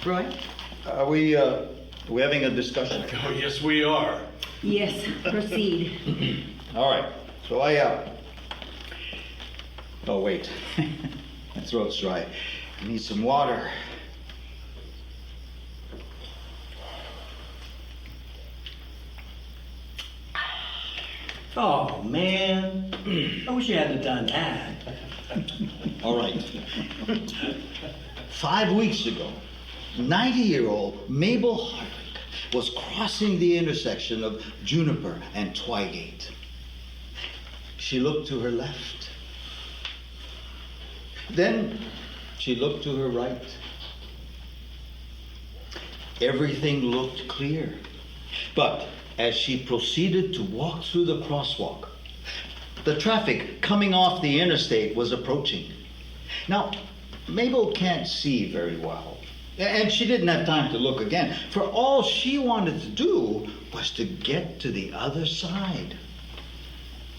Roy? Are we having a discussion? Oh, yes, we are. Yes, proceed. All right. So oh, wait. My throat's dry. I need some water. Oh, man. I wish you hadn't done that. All right. 5 weeks ago, 90-year-old Mabel Hardwick was crossing the intersection of Juniper and Twygate. She looked to her left. Then she looked to her right. Everything looked clear. But as she proceeded to walk through the crosswalk, the traffic coming off the interstate was approaching. Now, Mabel can't see very well, and she didn't have time to look again, for all she wanted to do was to get to the other side.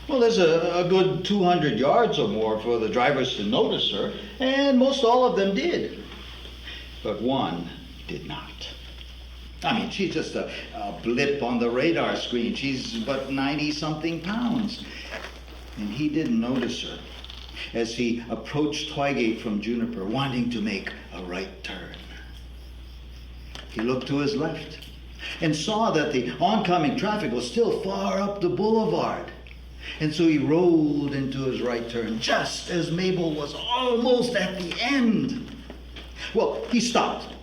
Well, there's a good 200 yards or more for the drivers to notice her, and most all of them did. But one did not. I mean, she's just a blip on the radar screen. She's but 90-something pounds. And he didn't notice her as he approached Twygate from Juniper, wanting to make a right turn. He looked to his left and saw that the oncoming traffic was still far up the boulevard. And so he rolled into his right turn just as Mabel was almost at the end. Well, he stopped,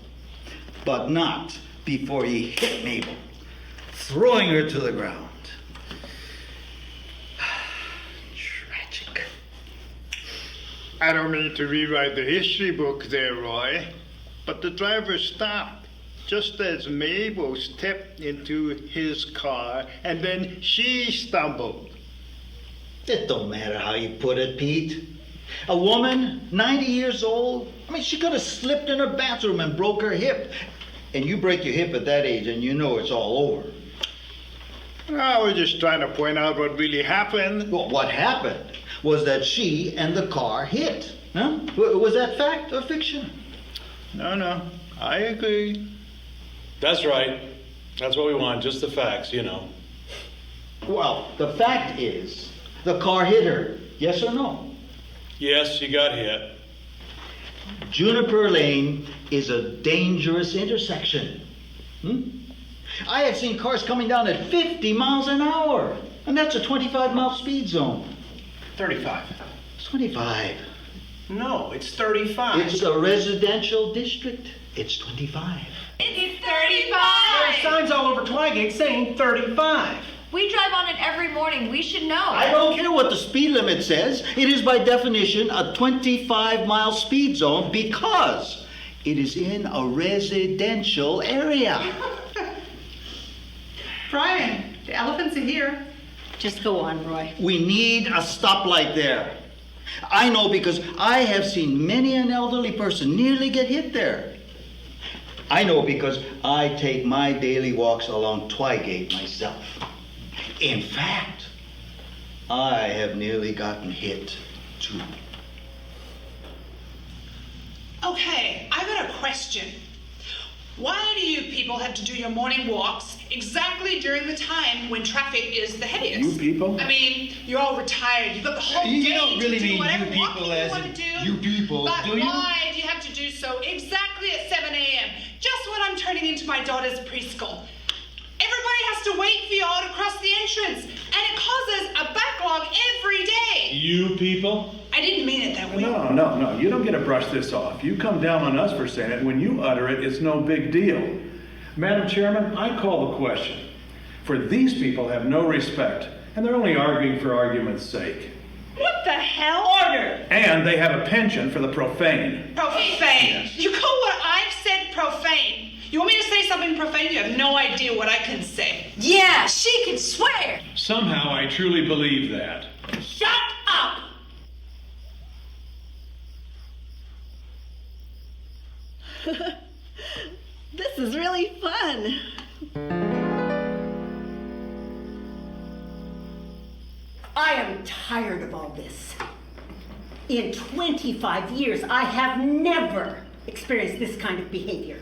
but not before he hit Mabel, throwing her to the ground. Tragic. I don't mean to rewrite the history book there, Roy, but the driver stopped just as Mabel stepped into his car, and then she stumbled. It don't matter how you put it, Pete. A woman, 90 years old, I mean, she could have slipped in her bathroom and broke her hip. And you break your hip at that age and you know it's all over. I was just trying to point out what really happened. Well, what happened was that she and the car hit. Huh? Was that fact or fiction? No, I agree. That's right. That's what we want, just the facts, you know. Well, the fact is, the car hit her. Yes or no? Yes, she got hit. Juniper Lane is a dangerous intersection. I have seen cars coming down at 50 miles an hour, and that's a 25-mile speed zone. 35. It's 25. No, it's 35. It's a residential district. It's 25. It's 35! There are signs all over Twygate saying 35. We drive on it every morning. We should know. I don't care what the speed limit says. It is by definition a 25-mile speed zone because it is in a residential area. Brian, the elephants are here. Just go on, Roy. We need a stoplight there. I know because I have seen many an elderly person nearly get hit there. I know because I take my daily walks along Twygate myself. In fact, I have nearly gotten hit too. Okay, I got a question. Why do you people have to do your morning walks exactly during the time when traffic is the heaviest? You people? I mean, you're all retired. You've got the whole You day don't really to do mean whatever you people walking as you want in to do. you people, But do you? why do you have to do so exactly at 7 a.m., just when I'm turning into my daughter's preschool? Everybody has to wait for y'all to cross the entrance, and it causes a backlog every day. You people? I didn't mean it that way. No. You don't get to brush this off. You come down on us for saying it. When you utter it, it's no big deal. Madam Chairman, I call the question. For these people have no respect, and they're only arguing for argument's sake. What the hell? Order! And they have a penchant for the profane. Profane. You call what I've said profane? You want me to say something profane? You have no idea what I can say. Yeah, she can swear. Somehow I truly believe that. Shut up! This is really fun. I am tired of all this. In 25 years, I have never experienced this kind of behavior.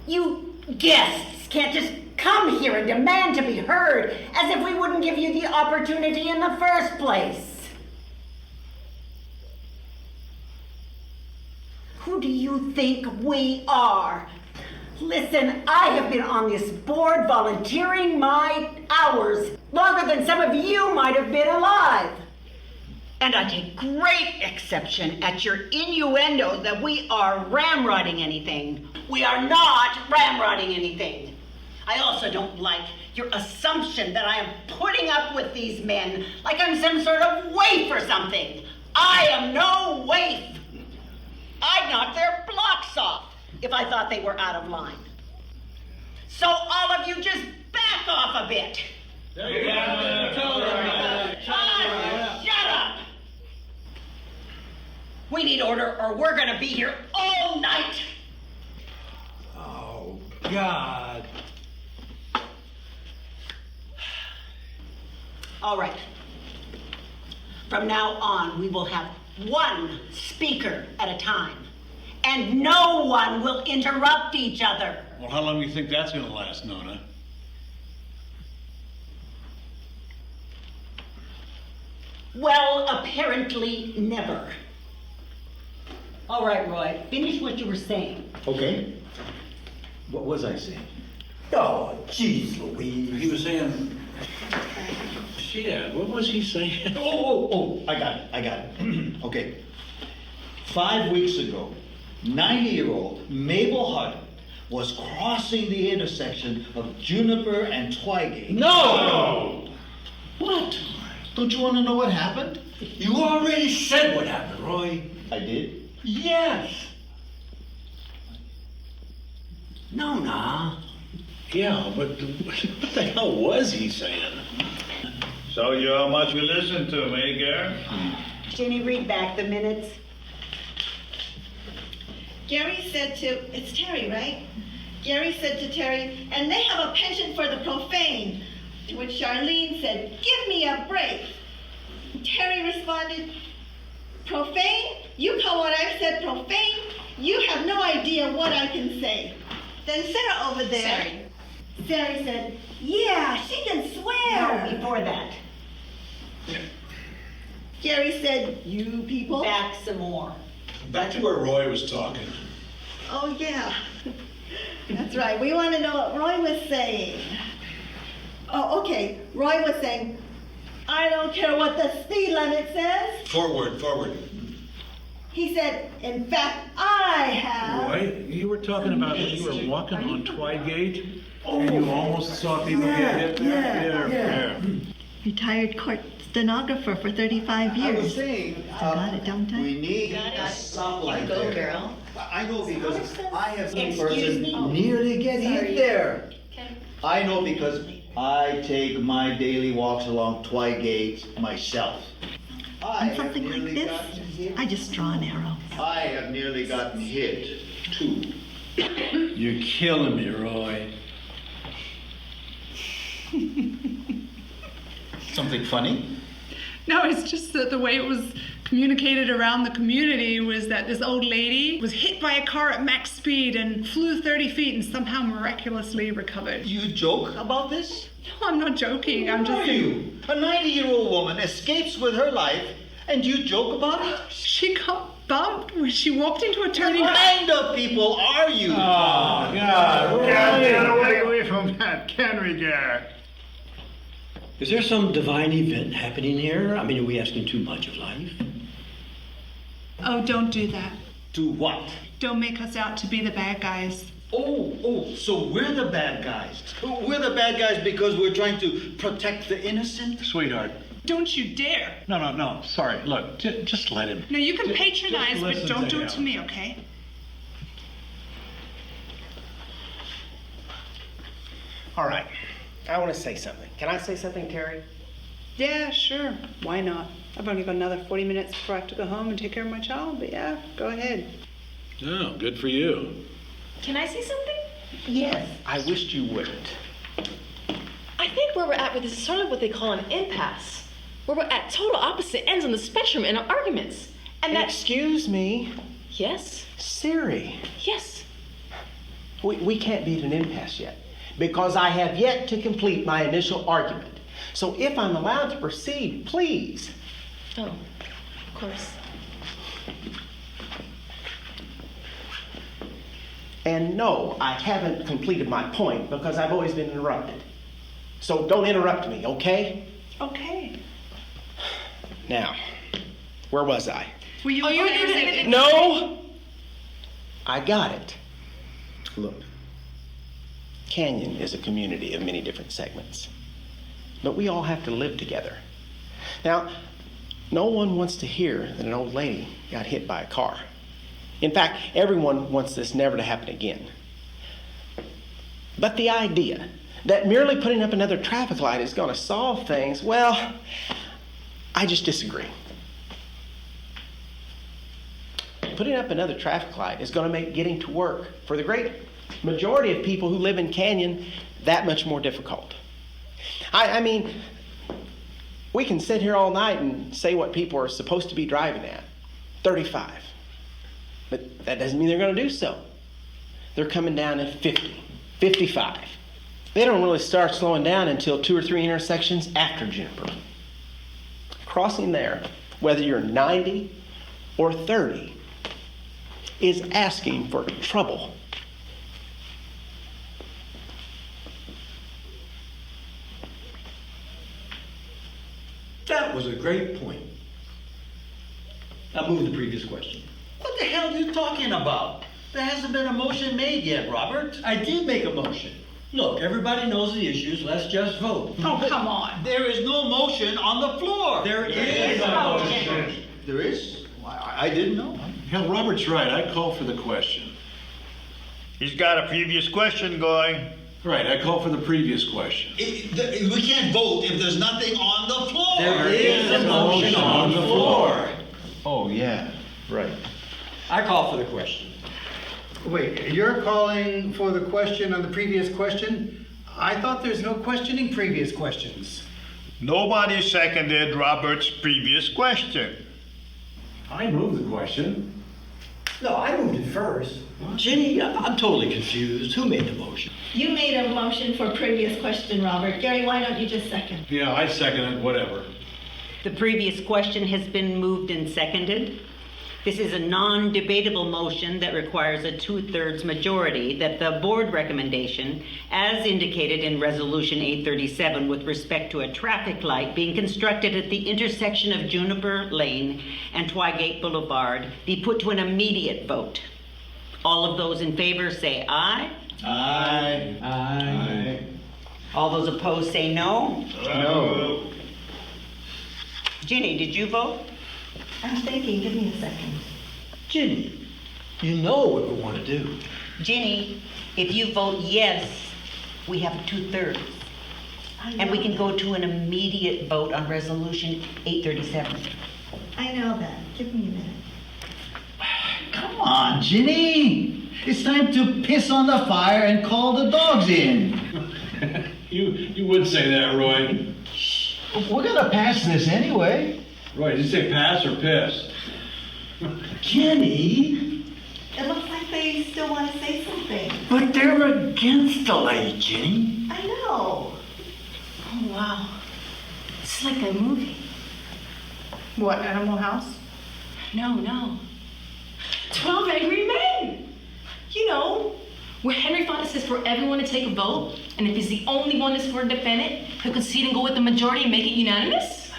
You guests can't just come here and demand to be heard as if we wouldn't give you the opportunity in the first place. Who do you think we are? Listen, I have been on this board volunteering my hours longer than some of you might have been alive. And I take great exception at your innuendo that we are ramrodding anything. We are not ramrodding anything. I also don't like your assumption that I am putting up with these men like I'm some sort of waif or something. I am no waif. I'd knock their blocks off if I thought they were out of line. So all of you just back off a bit. Shut up! We need order or we're gonna be here all night. Oh, God. All right. From now on, we will have one speaker at a time, and no one will interrupt each other. Well, how long do you think that's going to last, Nona? Well, apparently never. All right, Roy, finish what you were saying. Okay. What was I saying? Oh, jeez Louise. He was saying... Shit, what was he saying? Oh, I got it. Okay. 5 weeks ago, 90-year-old Mabel Hutton was crossing the intersection of Juniper and Twigate. No! What? Don't you want to know what happened? You already said what happened, Roy. I did? Yes. No. Yeah, but what the hell was he saying? So you much you listen to me, Gary? Jenny, read back the minutes. Gary said to, it's Terry, right? Gary said to Terry, and they have a penchant for the profane. To which Charlene said, give me a break. Terry responded, profane? You call what I've said profane? You have no idea what I can say. Then Sarah over there, Sarah said, yeah, she can swear. No, before that. Gary said, you people? Back some more. Back to where Roy was talking. Oh, yeah. That's right. We want to know what Roy was saying. Oh, okay. Roy was saying, I don't care what the speed limit says. Forward. He said, in fact, I have. Roy, you were talking about when you were walking on Twigate and you almost saw people get hit there? Yeah. Retired court stenographer for 35 years. I was saying, got it, don't I? we need something like Go, that. girl. I know because I have seen Excuse person me? nearly get hit there. Okay. I know because I take my daily walks along Twigate myself. I On have something like nearly gotten this, hit. I just draw an arrow. I have nearly gotten hit too. You're killing me, Roy. Something funny? No, it's just that the way it was communicated around the community was that this old lady was hit by a car at max speed and flew 30 feet and somehow miraculously recovered. You joke about this? No, I'm not joking. I'm just saying. A 90-year-old woman escapes with her life, and you joke about it? She got bumped when she walked into a turning. What kind of people are you? Oh, God. Get away from that, can we, Gary? Is there some divine event happening here? I mean, are we asking too much of life? Oh, don't do that. Do what? Don't make us out to be the bad guys. Oh, so we're the bad guys. We're the bad guys because we're trying to protect the innocent? Sweetheart. Don't you dare. No. Sorry. Look, just let him. No, you can Just patronize, but listen don't to do him. it to me, okay? All right. I want to say something. Can I say something, Terry? Yeah, sure. Why not? I've only got another 40 minutes before I have to go home and take care of my child, but yeah, go ahead. Oh, good for you. Can I say something? Yes. I wished you wouldn't. I think where we're at with this is sort of what they call an impasse, where we're at total opposite ends on the spectrum in our arguments. And that. Excuse me. Yes? Siri. Yes. We can't be at an impasse yet because I have yet to complete my initial argument. So if I'm allowed to proceed, please. Oh, of course. And no, I haven't completed my point because I've always been interrupted. So don't interrupt me, okay? Okay. Now, where was I? Were you No! I got it. Look, Canyon is a community of many different segments, but we all have to live together. Now, no one wants to hear that an old lady got hit by a car. In fact, everyone wants this never to happen again. But the idea that merely putting up another traffic light is going to solve things, well, I just disagree. Putting up another traffic light is going to make getting to work for the great majority of people who live in Canyon that much more difficult. I mean, we can sit here all night and say what people are supposed to be driving at, 35. But that doesn't mean they're going to do so. They're coming down at 50, 55. They don't really start slowing down until 2 or 3 intersections after Juniper. Crossing there, whether you're 90 or 30, is asking for trouble. That was a great point. Now move the previous question. What the hell are you talking about? There hasn't been a motion made yet, Robert. I did make a motion. Look, everybody knows the issues. Let's just vote. Oh, come on. There is no motion on the floor. There is a motion. There is? I didn't know. Hell, Robert's right. I call for the question. He's got a previous question going. Right, I call for the previous question. We can't vote if there's nothing on the floor. There is a motion on the floor. Oh, yeah, right. I call for the question. Wait, you're calling for the question on the previous question? I thought there's no questioning previous questions. Nobody seconded Robert's previous question. I moved the question. No, I moved it first. Jenny, I'm totally confused. Who made the motion? You made a motion for previous question, Robert. Gary, why don't you just second? Yeah, I second it, whatever. The previous question has been moved and seconded. This is a non-debatable motion that requires a 2/3 majority that the board recommendation, as indicated in Resolution 837 with respect to a traffic light being constructed at the intersection of Juniper Lane and Twigate Boulevard, be put to an immediate vote. All of those in favor say aye. Aye. Aye. All those opposed say no. No. Ginny, did you vote? I'm thinking, give me a second. Jenny, you know what we want to do. Ginny, if you vote yes, we have 2/3. And we can go to an immediate vote on Resolution 837. I know that. Give me a minute. Come on, Ginny. It's time to piss on the fire and call the dogs in. You would say that, Roy. We're gonna pass this anyway. Roy, did you say pass or piss? Jenny, It looks like they still want to say something. but they're against the light, Jenny. I know. Oh, wow. It's like a movie. What, Animal House? No. 12 Angry Men! You know, where Henry Fonda says for everyone to take a vote, and if he's the only one that's for a defendant, he'll concede and go with the majority and make it unanimous?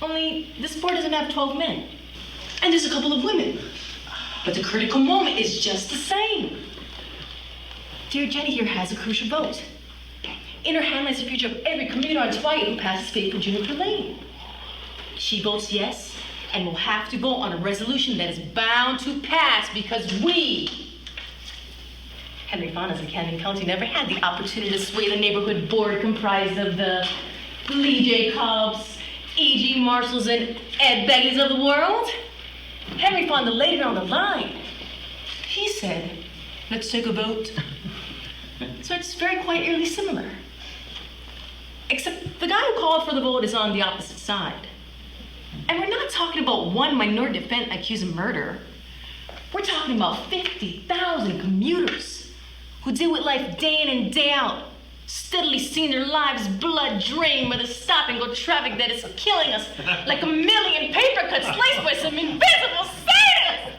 Only this board doesn't have 12 men. And there's a couple of women. But the critical moment is just the same. Dear Jenny here has a crucial vote. In her hand lies the future of every commuter on Twilight who passes faith for Juniper Lane. She votes yes, and will have to vote on a resolution that is bound to pass because we, Henry Fonda's in Canyon County, never had the opportunity to sway the neighborhood board comprised of the Lee J. Cobbs, E.G. Marshalls, and Ed Begleys of the world. Henry Fonda laid it on the line. He said, let's take a vote. So it's very quite eerily similar. Except the guy who called for the vote is on the opposite side. And we're not talking about one minority defendant accused of murder. We're talking about 50,000 commuters who deal with life day in and day out, steadily seeing their lives blood drained by the stop-and-go traffic that is killing us like a million paper cuts laced by some invisible sadist!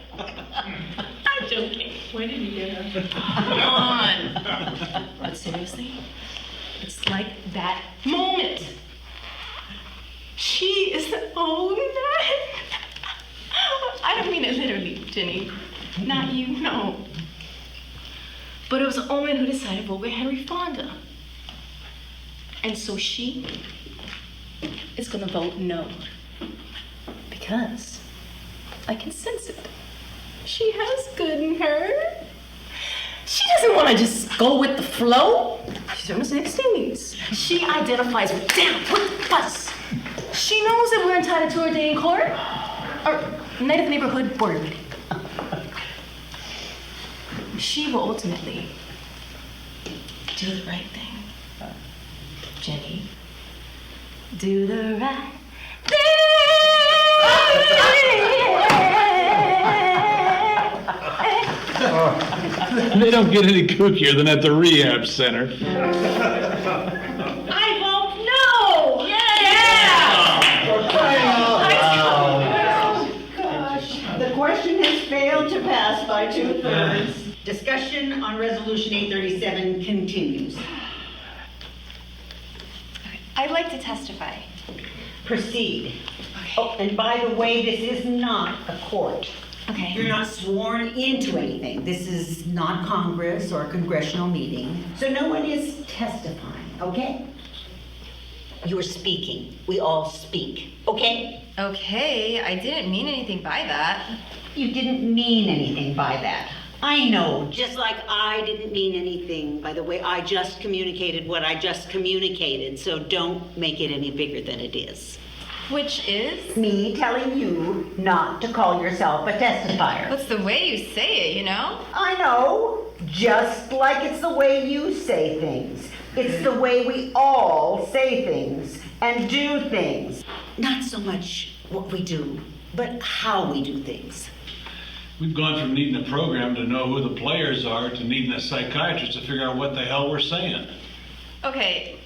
I'm joking. Where did you get her? Come on. But seriously, it's like that moment. She is the old man. I don't mean it literally, Jenny. Not you, no. But it was a woman who decided to vote with Henry Fonda. And so she is gonna vote no. Because I can sense it. She has good in her. She doesn't want to just go with the flow. She's from the 60s. She identifies with down with us. She knows that we're entitled to her day in court. Or night of the neighborhood board meeting. She will ultimately do the right thing. Jenny, do the right thing. They don't get any kookier than at the rehab center. I vote no! Oh, gosh. The question has failed to pass by 2/3. Discussion on Resolution 837 continues. I'd like to testify. Proceed. Oh, and by the way, this is not a court. Okay. You're not sworn into anything. This is not Congress or a congressional meeting. So no one is testifying, okay? You're speaking. We all speak, okay? Okay, I didn't mean anything by that. You didn't mean anything by that. I know, just like I didn't mean anything by the way I just communicated what I just communicated, so don't make it any bigger than it is. Which is? Me telling you not to call yourself a testifier. What's the way you say it, you know? I know, just like it's the way you say things. It's the way we all say things and do things. Not so much what we do, but how we do things. We've gone from needing a program to know who the players are to needing a psychiatrist to figure out what the hell we're saying. Okay,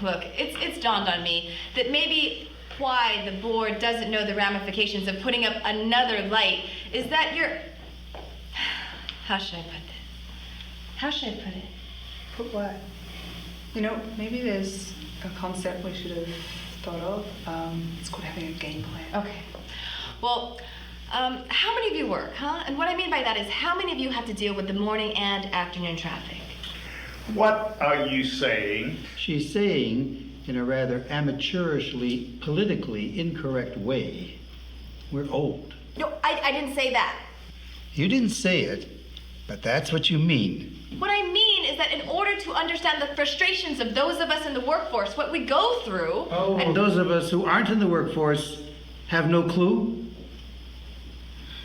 look, it's dawned on me that maybe why the board doesn't know the ramifications of putting up another light is that you're... How should I put it? Put what? You know, maybe there's a concept we should have thought of. It's called having a game plan. Okay. Well, how many of you work, huh? And what I mean by that is how many of you have to deal with the morning and afternoon traffic? What are you saying? She's saying, in a rather amateurishly, politically incorrect way, we're old. No, I didn't say that. You didn't say it, but that's what you mean. What I mean is that in order to understand the frustrations of those of us in the workforce, what we go through... Oh, those of us who aren't in the workforce have no clue?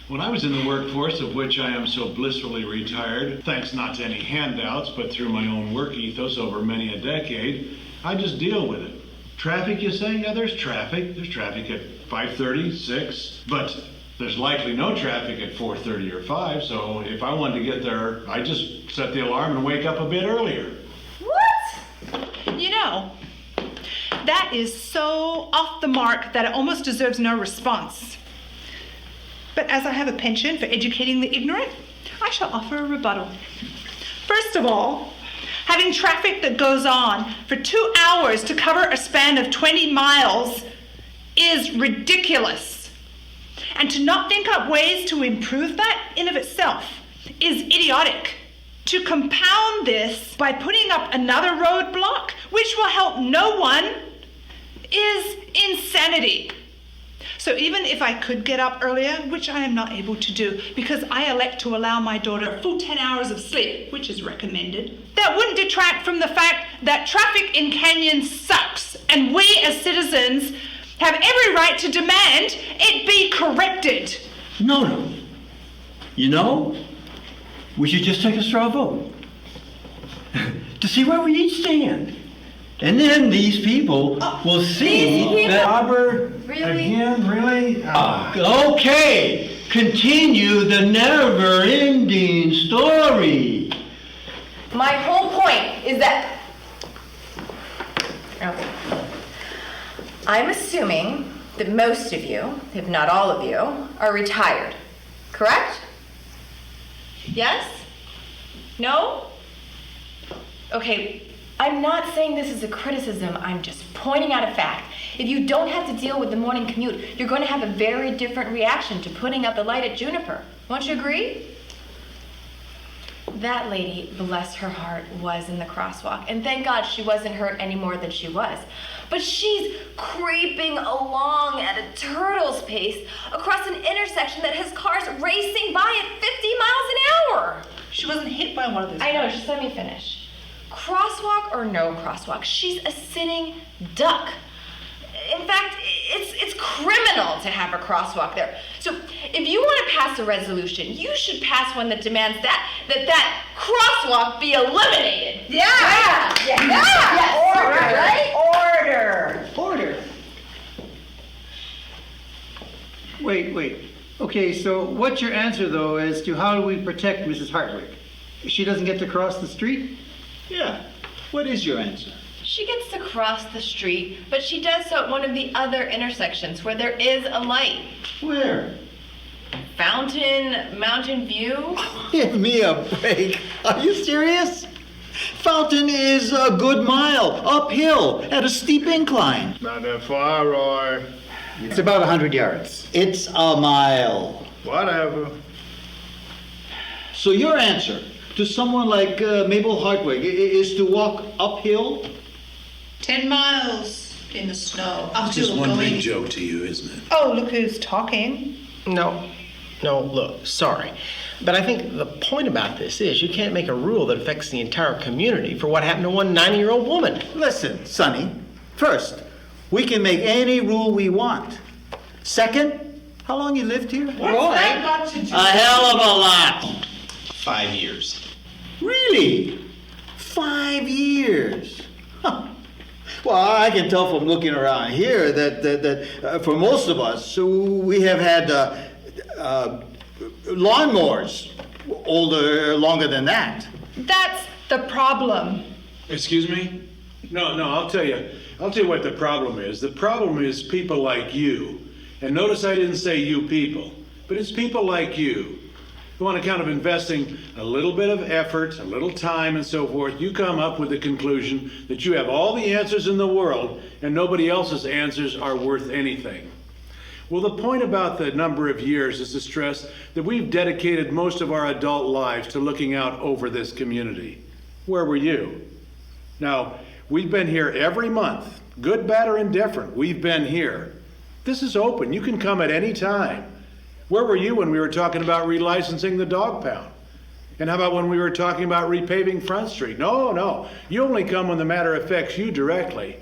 When I was in the workforce, of which I am so blissfully retired, thanks not to any handouts, but through my own work ethos over many a decade, I just deal with it. Traffic, you say? Yeah, there's traffic. There's traffic at 5:30, 6, but there's likely no traffic at 4:30 or 5, so if I wanted to get there, I just set the alarm and wake up a bit earlier. What? You know, that is so off the mark that it almost deserves no response. But as I have a penchant for educating the ignorant, I shall offer a rebuttal. First of all, having traffic that goes on for 2 hours to cover a span of 20 miles is ridiculous. And to not think up ways to improve that in of itself is idiotic. To compound this by putting up another roadblock, which will help no one, is insanity. So even if I could get up earlier, which I am not able to do because I elect to allow my daughter a full 10 hours of sleep, which is recommended, that wouldn't detract from the fact that traffic in Canyon sucks, and we as citizens have every right to demand it be corrected. No. You know, we should just take a straw vote to see where we each stand. And then these people will see that... Robert, Really? again, really? Okay, continue the never-ending story. My whole point is that... Okay. I'm assuming that most of you, if not all of you, are retired, correct? Yes? No? Okay, I'm not saying this is a criticism, I'm just pointing out a fact. If you don't have to deal with the morning commute, you're going to have a very different reaction to putting up the light at Juniper. Won't you agree? That lady, bless her heart, was in the crosswalk, and thank God she wasn't hurt any more than she was. But she's creeping along at a turtle's pace across an intersection that has cars racing by at 50 miles an hour. She wasn't hit by one of those. I know, just let me finish. Crosswalk or no crosswalk, she's a sitting duck. In fact, it's criminal to have a crosswalk there. So if you want to pass a resolution, you should pass one that demands that crosswalk be eliminated. Yeah. Order, right? Order. Wait. Okay, so what's your answer, though, as to how do we protect Mrs. Hartwick? She doesn't get to cross the street? Yeah. What is your answer? She gets to cross the street, but she does so at one of the other intersections where there is a light. Where? Fountain, Mountain View. Give me a break. Are you serious? Fountain is a good mile uphill at a steep incline. Not that far, Roy. It's about 100 yards. It's a mile. Whatever. So your answer to someone like Mabel Hartwig is to walk uphill? 10 miles in the snow. It's just one big joke to you, isn't it? Oh, look who's talking. No, look, sorry. But I think the point about this is you can't make a rule that affects the entire community for what happened to one 90-year-old woman. Listen, Sonny. First, we can make any rule we want. Second, how long you lived here? What's that got to do? A hell of a lot. 5 years. Really? 5 years? Huh. Well, I can tell from looking around here that for most of us, we have had lawnmowers longer than that. That's the problem. Excuse me? No, I'll tell you what the problem is. The problem is people like you. And notice I didn't say you people, but it's people like you. Who on account of investing a little bit of effort, a little time and so forth, you come up with the conclusion that you have all the answers in the world and nobody else's answers are worth anything. Well, the point about the number of years is to stress that we've dedicated most of our adult lives to looking out over this community. Where were you? Now, we've been here every month, good, bad, or indifferent. We've been here. This is open. You can come at any time. Where were you when we were talking about relicensing the dog pound? And how about when we were talking about repaving Front Street? No. You only come when the matter affects you directly.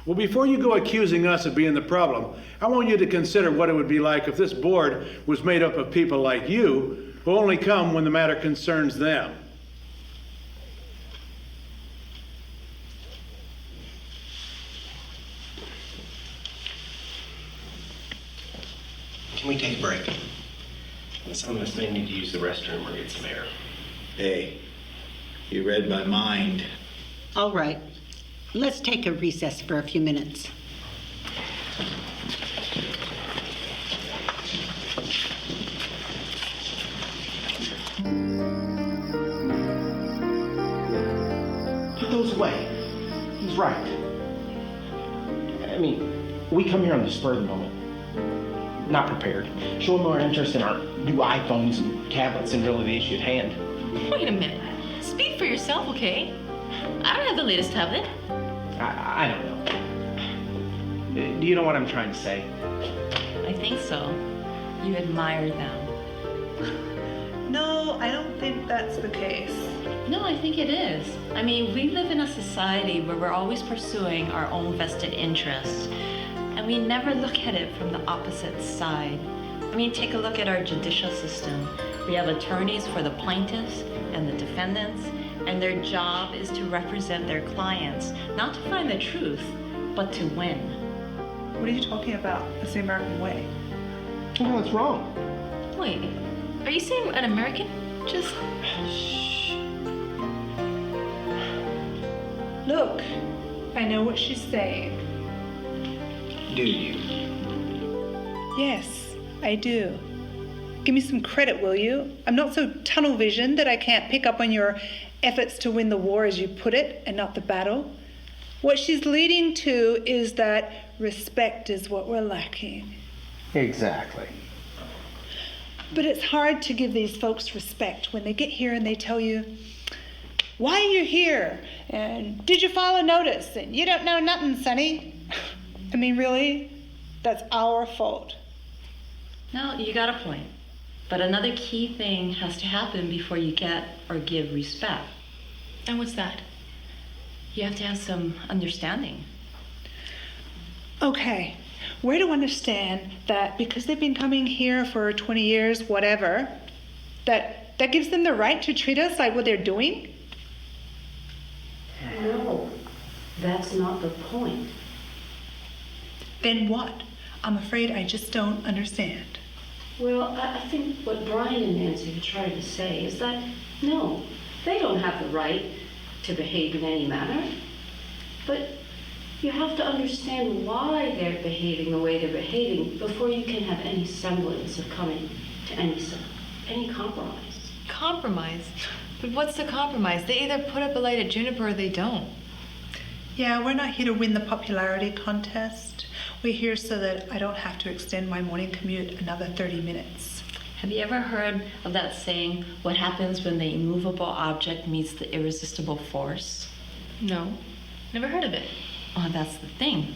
Well, before you go accusing us of being the problem, I want you to consider what it would be like if this board was made up of people like you who only come when the matter concerns them. Can we take a break? Some of us may need to use the restroom or get some air. Hey, you read my mind. All right, let's take a recess for a few minutes. Put those away. He's right. I mean, we come here on the spur of the moment, not prepared. Show more interest in our new iPhones and tablets than really the issue at hand. Wait a minute. Speak for yourself, okay? I don't have the latest tablet. I don't know. Do you know what I'm trying to say? I think so. You admire them. No, I don't think that's the case. No, I think it is. I mean, we live in a society where we're always pursuing our own vested interests, and we never look at it from the opposite side. I mean, take a look at our judicial system. We have attorneys for the plaintiffs and the defendants, and their job is to represent their clients, not to find the truth, but to win. What are you talking about? It's the American way. No, it's wrong. Wait, are you saying an American? Just shh. Look, I know what she's saying. Do you? Yes, I do. Give me some credit, will you? I'm not so tunnel visioned that I can't pick up on your efforts to win the war, as you put it, and not the battle. What she's leading to is that respect is what we're lacking. Exactly. But it's hard to give these folks respect when they get here and they tell you, why are you here? And did you file a notice? And you don't know nothing, sonny. I mean, really? That's our fault. No, you got a point. But another key thing has to happen before you get or give respect. And what's that? You have to have some understanding. Okay, we're to understand that because they've been coming here for 20 years, whatever, that gives them the right to treat us like what they're doing? No, that's not the point. Then what? I'm afraid I just don't understand. Well, I think what Brian and Nancy are trying to say is that, no, they don't have the right to behave in any manner. But you have to understand why they're behaving the way they're behaving before you can have any semblance of coming to any compromise. Compromise? But what's the compromise? They either put up a light at Juniper or they don't. Yeah, we're not here to win the popularity contest. We're here so that I don't have to extend my morning commute another 30 minutes. Have you ever heard of that saying, what happens when the immovable object meets the irresistible force? No, never heard of it. Oh, that's the thing.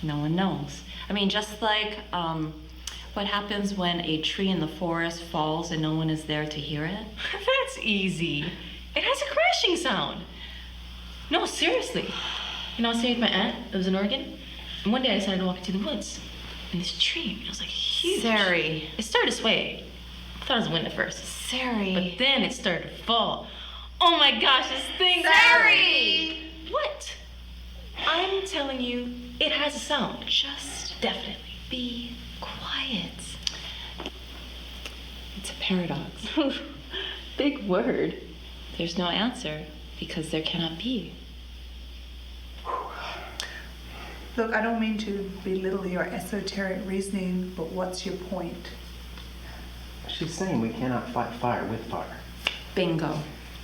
No one knows. I mean, just like what happens when a tree in the forest falls and no one is there to hear it? That's easy. It has a crashing sound. No, seriously. You know, I was staying with my aunt that was in Oregon, and one day I decided to walk into the woods. And this tree, it was like huge. Sari. It started to sway. I thought it was wind at first. Sari. But then it started to fall. Oh my gosh, this thing. Sari! What? I'm telling you, it has a sound. Just definitely be quiet. It's a paradox. Big word. There's no answer because there cannot be. Look, I don't mean to belittle your esoteric reasoning, but what's your point? She's saying we cannot fight fire with fire. Bingo.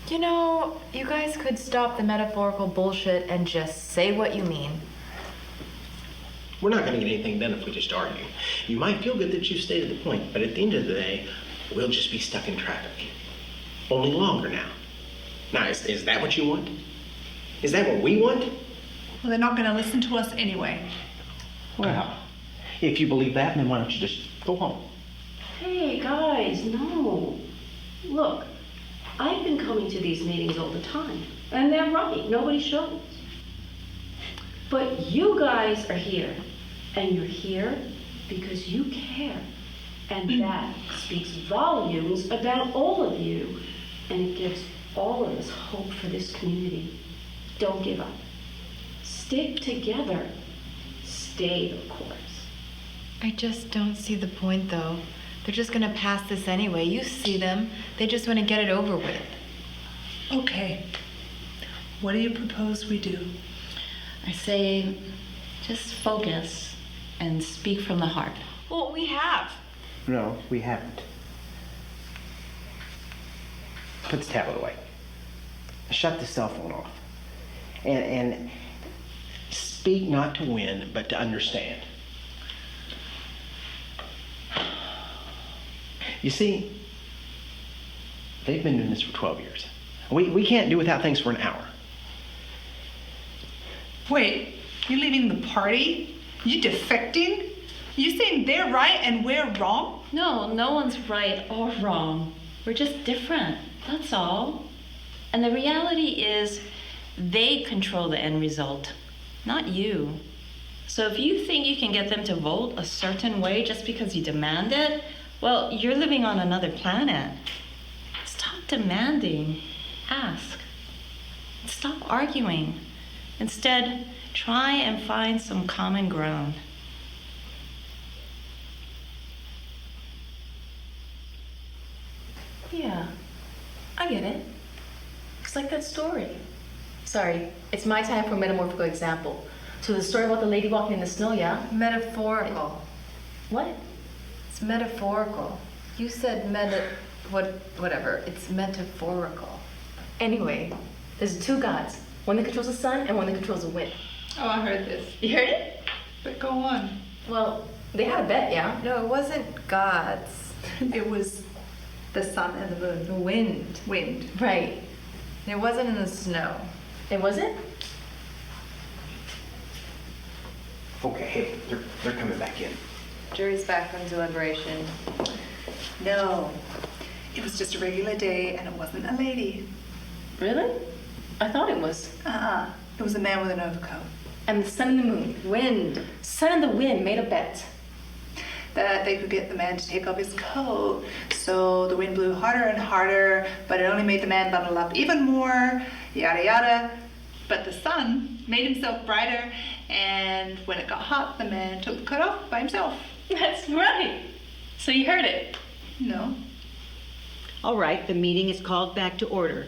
You know, you guys could stop the metaphorical bullshit and just say what you mean. We're not going to get anything done if we just argue. You might feel good that you stated the point, but at the end of the day, we'll just be stuck in traffic. Only longer now. Now, is that what you want? Is that what we want? Well, they're not going to listen to us anyway. Well, if you believe that, then why don't you just go home? Hey, guys, no. Look, I've been coming to these meetings all the time, and they're right. Nobody shows. But you guys are here, and you're here because you care. And that speaks volumes about all of you, and it gives all of us hope for this community. Don't give up. Stick together. Stay the course. I just don't see the point, though. They're just gonna pass this anyway. You see them. They just want to get it over with. Okay. What do you propose we do? I say just focus and speak from the heart. Well, we have. No, we haven't. Put the tablet away. Shut the cell phone off. And speak not to win, but to understand. You see, they've been doing this for 12 years. We can't do without things for an hour. Wait, you leaving the party? You defecting? You saying they're right and we're wrong? No, no one's right or wrong. We're just different. That's all. And the reality is they control the end result, not you. So if you think you can get them to vote a certain way just because you demand it, well, you're living on another planet. Stop demanding. Ask. Stop arguing. Instead, try and find some common ground. Yeah, I get it. It's like that story. Sorry, it's my time for a metamorphical example. So the story about the lady walking in the snow, yeah? Metaphorical. What? It's metaphorical. You said whatever. It's metaphorical. Anyway, there's two gods. One that controls the sun and one that controls the wind. Oh, I heard this. You heard it? But go on. Well, they had a bet, yeah? No, it wasn't gods. It was the sun and the moon. The wind. Wind. Right. It wasn't in the snow. It wasn't? Okay, hey, they're coming back in. Jury's back from deliberation. No. It was just a regular day and it wasn't a lady. Really? I thought it was. It was a man with an overcoat. And the sun and the moon. Wind. Sun and the wind made a bet. That they could get the man to take off his coat. So the wind blew harder and harder, but it only made the man bundle up even more, yada yada. But the sun made himself brighter, and when it got hot, the man took the coat off by himself. That's right. So you heard it? No. All right, the meeting is called back to order.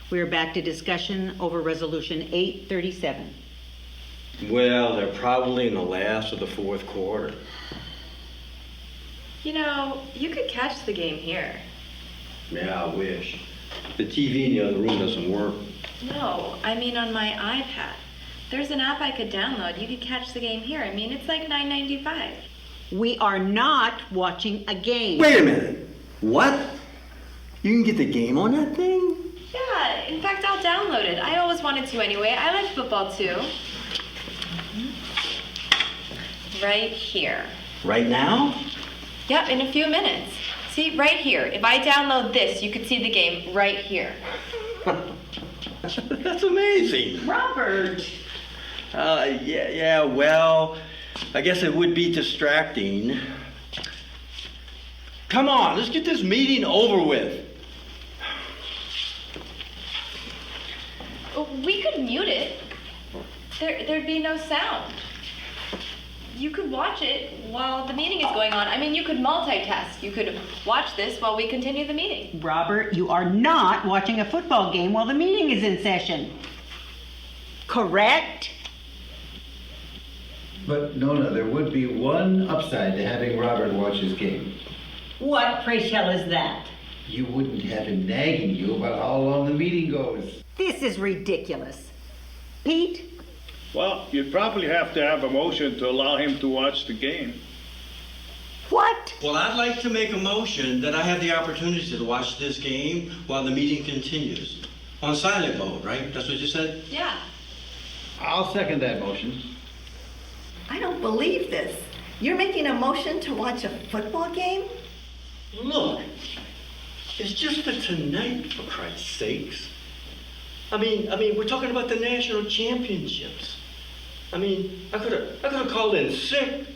We are back to discussion over Resolution 837. Well, they're probably in the last of the fourth quarter. You know, you could catch the game here. Yeah, I wish. The TV in the other room doesn't work. No, I mean on my iPad. There's an app I could download. You could catch the game here. I mean, it's like $9.95. We are not watching a game. Wait a minute. What? You can get the game on that thing? Yeah, in fact, I'll download it. I always wanted to anyway. I like football too. Right here. Right now? Yep, in a few minutes. See, right here. If I download this, you could see the game right here. That's amazing. Robert! Yeah, well, I guess it would be distracting. Come on, let's get this meeting over with. We could mute it. There'd be no sound. You could watch it while the meeting is going on. I mean, you could multitask. You could watch this while we continue the meeting. Robert, you are not watching a football game while the meeting is in session. Correct? But Nona, there would be one upside to having Robert watch his game. What, pray tell, is that? You wouldn't have him nagging you about how long the meeting goes. This is ridiculous. Pete? Well, you'd probably have to have a motion to allow him to watch the game. What? Well, I'd like to make a motion that I have the opportunity to watch this game while the meeting continues. On silent mode, right? That's what you said? Yeah. I'll second that motion. I don't believe this. You're making a motion to watch a football game? Look, it's just for tonight, for Christ's sakes. I mean, we're talking about the national championships. I mean, I could have called in sick,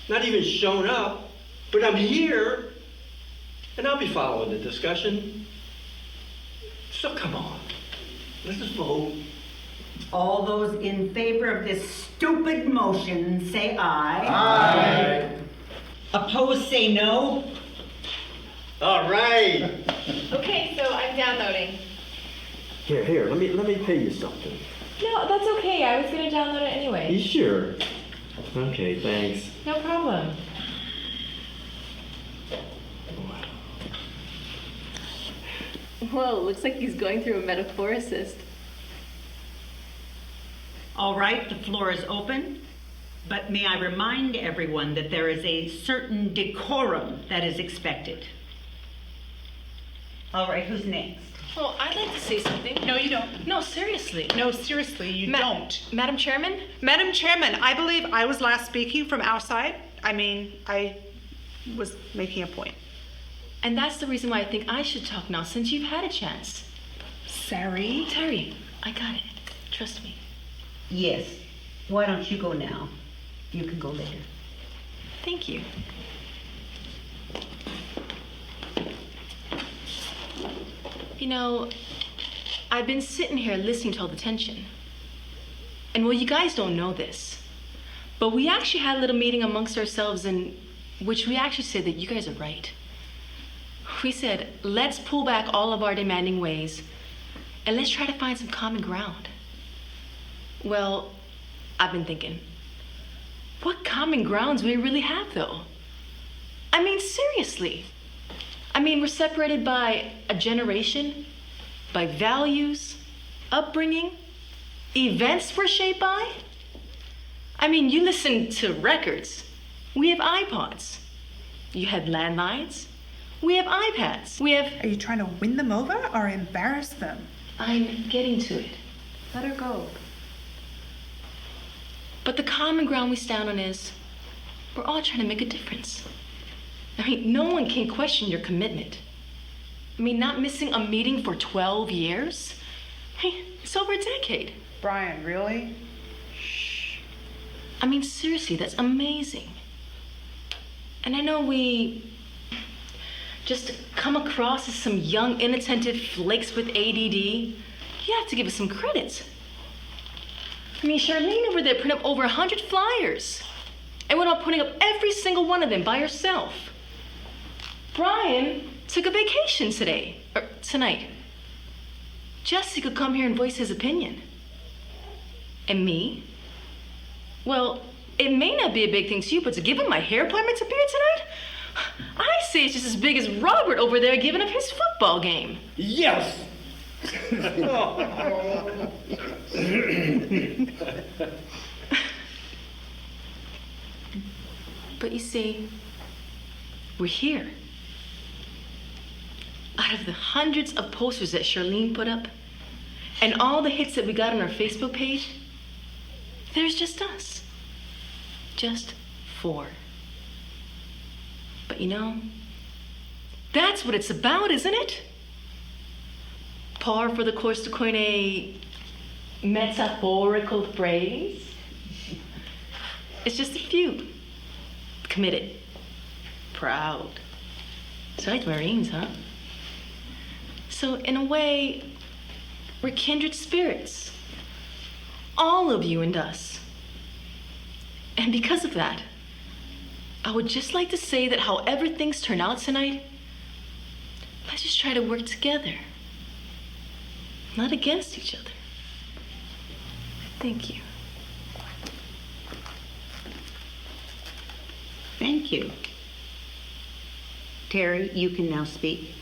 not even shown up, but I'm here, and I'll be following the discussion. So come on, let's just vote. All those in favor of this stupid motion, say aye. Aye. Opposed, say no. All right. Okay, so I'm downloading. Here, let me pay you something. No, that's okay. I was gonna download it anyway. You sure? Okay, thanks. No problem. Whoa, looks like he's going through a metaphor assist. All right, the floor is open, but may I remind everyone that there is a certain decorum that is expected. All right, who's next? Oh, I'd like to say something. No, you don't. No, seriously. No, seriously, you don't. Madam Chairman? Madam Chairman, I believe I was last speaking from our side. I mean, I was making a point. And that's the reason why I think I should talk now, since you've had a chance. Sorry? Terry, I got it. Trust me. Yes. Why don't you go now? You can go later. Thank you. You know, I've been sitting here listening to all the tension. And well, you guys don't know this, but we actually had a little meeting amongst ourselves in which we actually said that you guys are right. We said, let's pull back all of our demanding ways and let's try to find some common ground. Well, I've been thinking, what common grounds we really have though? I mean, seriously. I mean, we're separated by a generation, by values, upbringing, events we're shaped by. I mean, you listen to records. We have iPods. You had landlines. We have iPads. We have... Are you trying to win them over or embarrass them? I'm getting to it. Let her go. But the common ground we stand on is we're all trying to make a difference. I mean, no one can question your commitment. I mean, not missing a meeting for 12 years? I mean, it's over a decade. Brian, really? I mean, seriously, that's amazing. And I know we just come across as some young, inattentive flakes with ADD. You have to give us some credit. I mean, Charlene over there printed up over 100 flyers and went on putting up every single one of them by herself. Brian took a vacation tonight. Jesse could come here and voice his opinion. And me? Well, it may not be a big thing to you, but to give him my hair appointment to appear tonight? I say it's just as big as Robert over there giving up his football game. Yes! But you see, we're here. Out of the hundreds of posters that Charlene put up, and all the hits that we got on our Facebook page, there's just us. Just 4. But you know, that's what it's about, isn't it? Par for the course to coin a metaphorical phrase. It's just a few. Committed. Proud. So like Marines, huh? So in a way, we're kindred spirits. All of you and us. And because of that, I would just like to say that however things turn out tonight, let's just try to work together. Not against each other. Thank you. Thank you. Terry, you can now speak.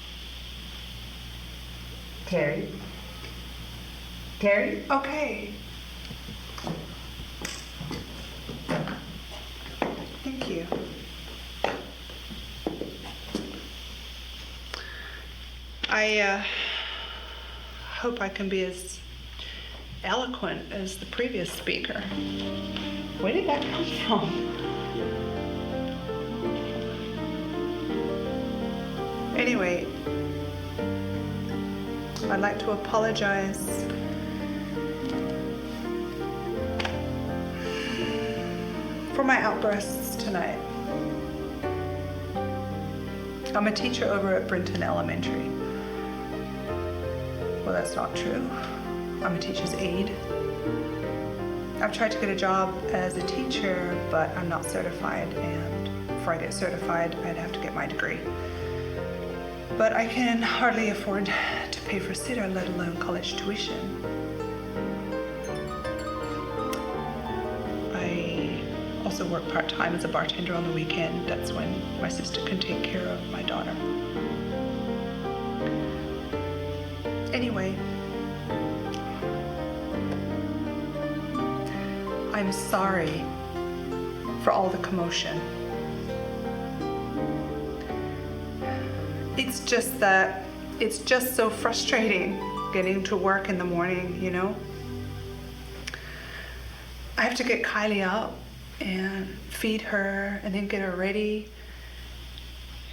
Terry? Terry? Okay. Thank you. I hope I can be as eloquent as the previous speaker. Where did that come from? Anyway, I'd like to apologize for my outbursts tonight. I'm a teacher over at Brinton Elementary. Well, that's not true. I'm a teacher's aide. I've tried to get a job as a teacher, but I'm not certified, and before I get certified, I'd have to get my degree. But I can hardly afford to pay for sitter, let alone college tuition. I also work part-time as a bartender on the weekend. That's when my sister can take care of my daughter. Anyway, I'm sorry for all the commotion. It's just that it's just so frustrating getting to work in the morning, you know? I have to get Kylie up and feed her and then get her ready,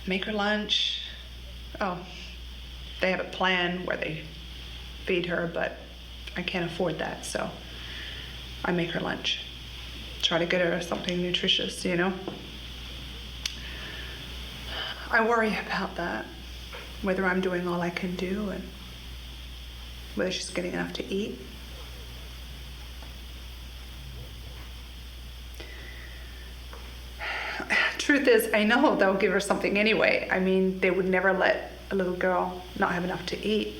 make her lunch. Oh, they have a plan where they feed her, but I can't afford that, so I make her lunch. Try to get her something nutritious, you know? I worry about that, whether I'm doing all I can do and whether she's getting enough to eat. Truth is, I know they'll give her something anyway. I mean, they would never let a little girl not have enough to eat.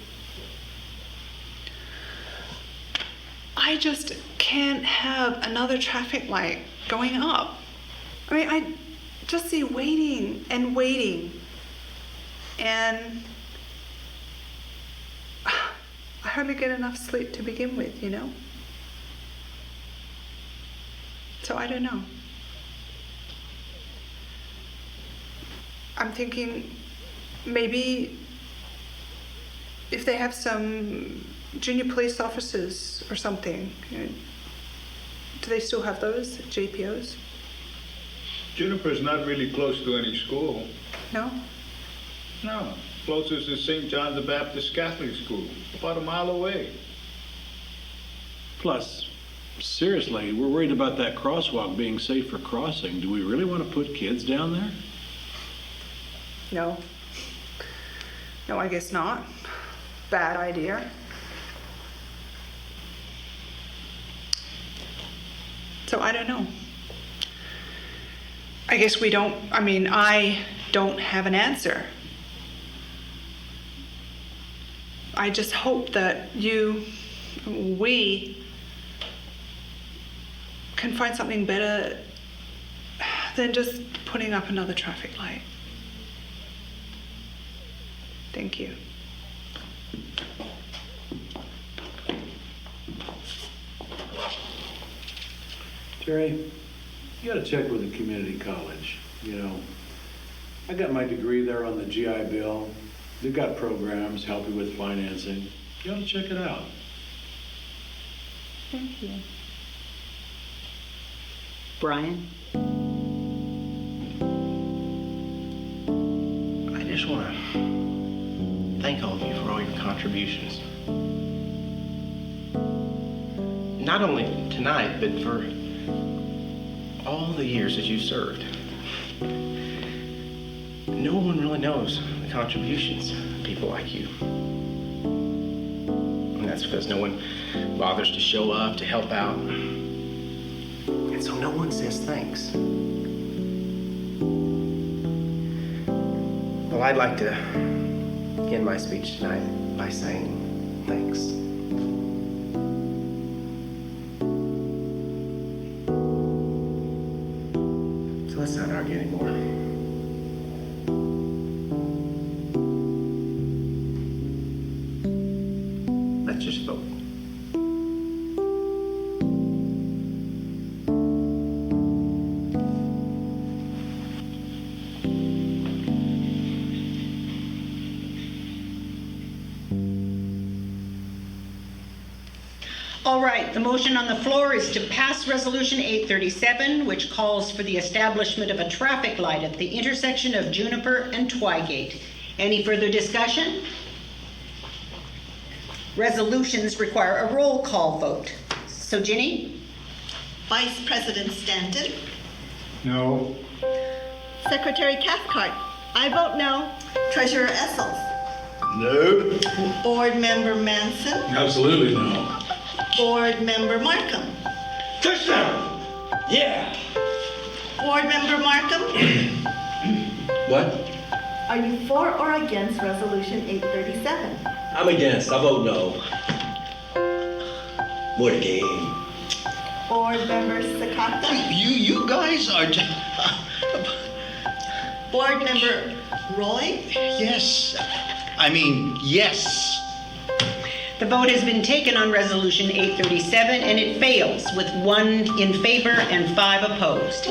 I just can't have another traffic light going up. I mean, I just see waiting and waiting. And I hardly get enough sleep to begin with, you know? So I don't know. I'm thinking maybe if they have some junior police officers or something, you know, do they still have those at JPOs? Juniper's not really close to any school. No? No. Closest is St. John the Baptist Catholic School, about a mile away. Plus, seriously, we're worried about that crosswalk being safe for crossing. Do we really want to put kids down there? No. No, I guess not. Bad idea. So I don't know. I guess I don't have an answer. I just hope that we can find something better than just putting up another traffic light. Thank you. Terry, you gotta check with the community college. You know, I got my degree there on the GI Bill. They've got programs, help you with financing. You ought to check it out. Thank you. Brian? I just want to thank all of you for all your contributions. Not only tonight, but for all the years that you've served. No one really knows the contributions of people like you. And that's because no one bothers to show up, to help out. And so no one says thanks. Well, I'd like to end my speech tonight by saying thanks. So let's not argue anymore. Let's just vote. All right, the motion on the floor is to pass Resolution 837, which calls for the establishment of a traffic light at the intersection of Juniper and Twigate. Any further discussion? Resolutions require a roll call vote. So, Ginny? Vice President Stanton. No. Secretary Cathcart. I vote no. Treasurer Essels. No. Board Member Manson. Absolutely no. Board Member Markham. Touchdown! Yeah! Board Member Markham, What? are you for or against Resolution 837? I'm against. I vote no. What a game. Board Member Sakata? You guys are just... Board Member Roy? Yes. I mean, yes. The vote has been taken on Resolution 837, and it fails with 1 in favor and 5 opposed.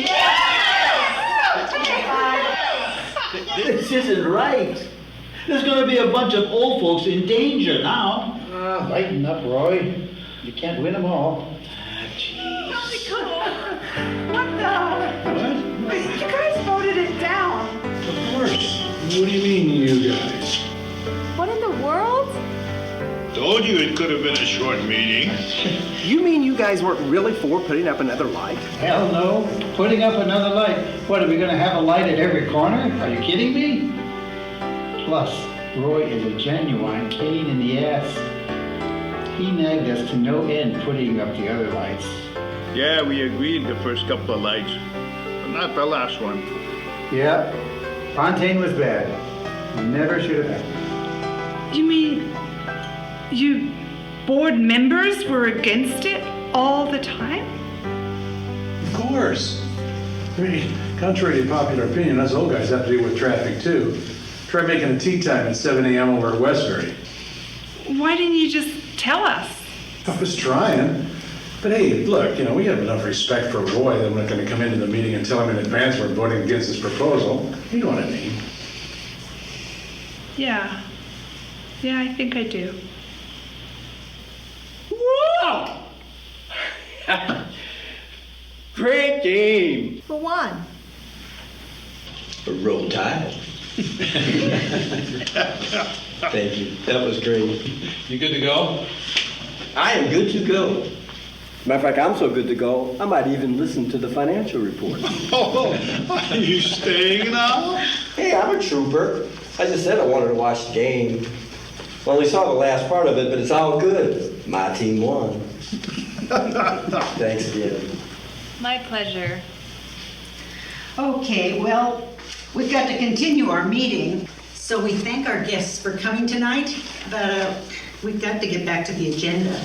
This isn't right. There's going to be a bunch of old folks in danger now. Lighten up, Roy. You can't win them all. What the? What? You guys voted it down. Of course. What do you mean, you guys? What in the world? Told you it could have been a short meeting. You mean you guys weren't really for putting up another light? Hell no. Putting up another light. What, are we going to have a light at every corner? Are you kidding me? Plus, Roy is a genuine pain in the ass. He nagged us to no end putting up the other lights. Yeah, we agreed the first couple of lights, but not the last one. Yeah, Fontaine was bad. Never should have happened. You mean you board members were against it all the time? Of course. I mean, contrary to popular opinion, us old guys have to deal with traffic too. Try making a tea time at 7 a.m. over at Westbury. Why didn't you just tell us? I was trying. But hey, look, we have enough respect for Roy that I'm not going to come into the meeting and tell him in advance we're voting against his proposal. You know what I mean. Yeah. Yeah, I think I do. Whoa! Great game. Who won? Roll Tide. Thank you. That was great. You good to go? I am good to go. Matter of fact, I'm so good to go, I might even listen to the financial report. Oh, are you staying now? Hey, I'm a trooper. I just said I wanted to watch the game. Well, only saw the last part of it, but it's all good. My team won. Thanks again. My pleasure. Okay, well, we've got to continue our meeting, so we thank our guests for coming tonight, but we've got to get back to the agenda.